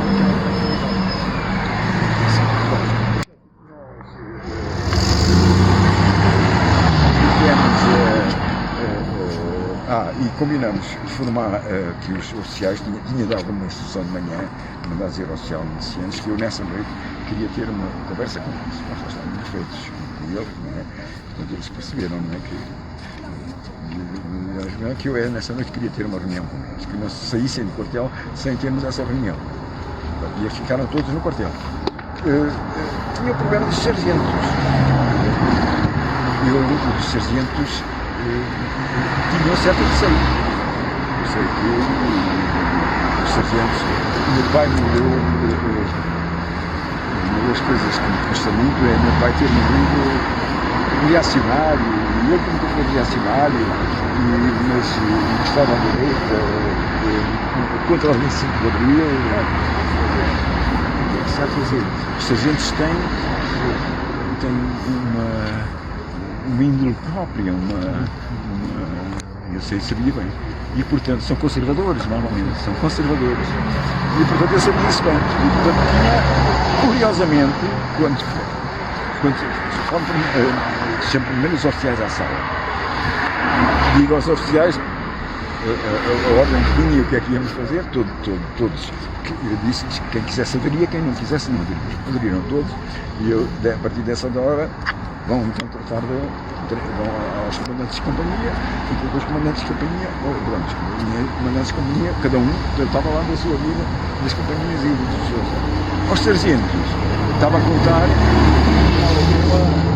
e combinamos formar que os oficiais tinha dado uma instrução de manhã, mandados ir ao oficial iniciantes, que eu nessa noite queria ter uma conversa com eles. Nós estávamos muito feitos com eles, não é? Portanto, eles perceberam, não é? Que eu nessa noite queria ter uma reunião com eles, que não saíssem do quartel sem termos essa reunião. E eles ficaram todos no quartel. Tinha o problema dos sargentos. Os sargentos tinham certo receio. Eu sei que os sargentos, meu pai morreu, uma das coisas que me custa muito é meu pai ter morrido reacionário, e eu como foi reacionário, mas estava à direita, contra o 25 de Abril. Sabe dizer, os sargentos têm uma índole própria, eu sabia bem, e portanto são conservadores, normalmente, são conservadores, e portanto eu sabia isso bem, e portanto tinha, curiosamente, quando sempre primeiro os oficiais à sala, digo aos oficiais a ordem que tinha e o que é que íamos fazer, todos, eu disse que quem quisesse aderia, quem não quisesse não aderia, aderiram todos, e eu, a partir dessa hora, vão então tratar vão aos comandantes de companhia, e depois comandantes de companhia, comandantes de companhia, cada um tratava lá da sua vida, das companhias e dos seus. Aos sargentos, estava a contar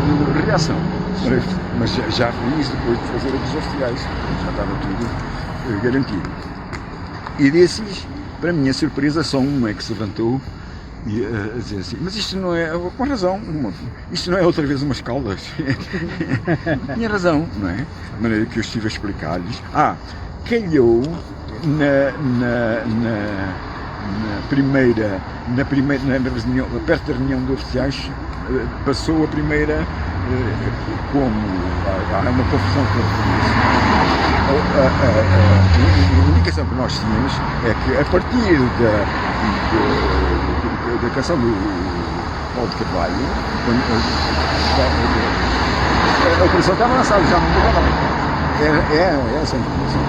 uma reação, mas já fiz depois de fazer a dos oficiais, já estava tudo garantido. E desses, para a minha surpresa, só um é que se levantou e a dizer assim, mas isto não é, com razão, isto não é outra vez umas caldas. Tinha razão, não é? De maneira que eu estive a explicar-lhes. Calhou na reunião, perto da reunião de oficiais, passou a primeira, como há uma confusão com a indicação que nós tínhamos é que a partir da canção do Paulo de Carvalho, a operação estava lançada, já não mudava. É essa a informação.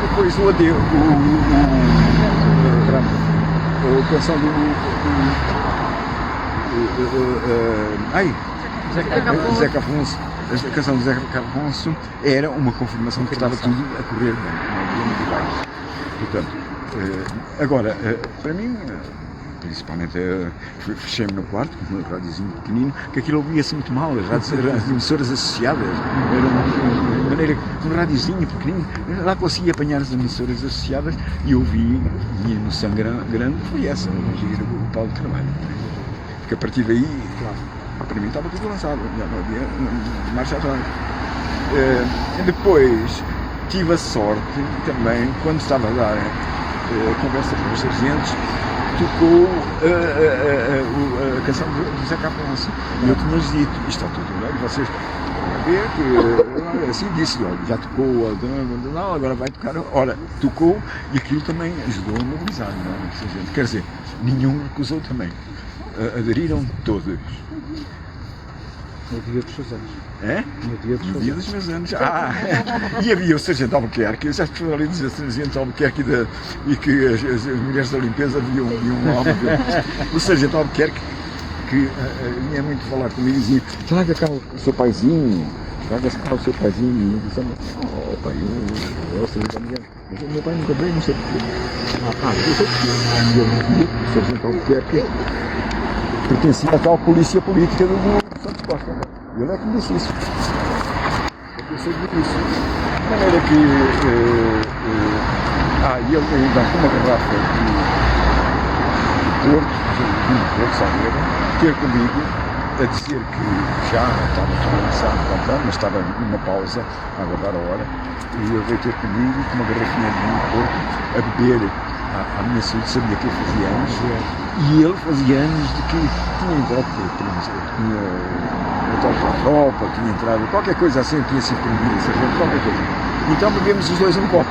Depois o adeus, a canção do Zeca Afonso, a canção do Zeca Afonso era uma confirmação que estava tudo a correr bem, não havia novidades. Portanto, agora, para mim, principalmente, fechei-me no quarto, com um radiozinho pequenino, que aquilo ouvia-se muito mal, as emissoras associadas, era uma maneira, um radiozinho pequenino, lá conseguia apanhar as emissoras associadas e ouvi, minha noção grande foi essa, o Paulo de Carvalho. Porque a partir daí, para mim estava tudo lançado, já não havia marcha atrás. Depois, tive a sorte também, quando estava a dar conversa com os sargentos, tocou a canção do Zé Caponce. E eu tinha-lhes dito, isto está tudo bem, vocês vão ver que, assim disse, olha, já tocou, não, agora vai tocar, ora, tocou, e aquilo também ajudou a mobilizar, não é? Quer dizer, nenhum recusou também, aderiram todos. No dia dos seus anos. É? No dia dos No seus dia anos. dos meus anos. E havia o Sargento Albuquerque, eu já estou ali a dizer Sargento Albuquerque e que as mulheres da limpeza viam lá uma vez. O Sargento Albuquerque, que vinha muito falar comigo e dizia: traga cá o seu paizinho, traga cá o seu paizinho. E eu disse: oh pai, eu sou o Sargento, mas o meu pai nunca veio, não sei porquê. Eu sei porquê. E eu, o Sargento Albuquerque pertencia à tal polícia política do Santos Costa. Ele é que me disse isso. Eu sei disso. De maneira que. E ele ainda com uma garrafa de Porto, Salgueiro, ter comigo a dizer que já estava tudo lançado, mas estava numa pausa a aguardar a hora. E ele veio ter comigo com uma garrafinha de vinho Porto a beber. À minha saúde, sabia que eu fazia anos, e ele fazia anos de que tinha entrado para a tropa, tinha entrado, qualquer coisa assim, tinha sido promovido, qualquer coisa. Então bebemos os dois um copo.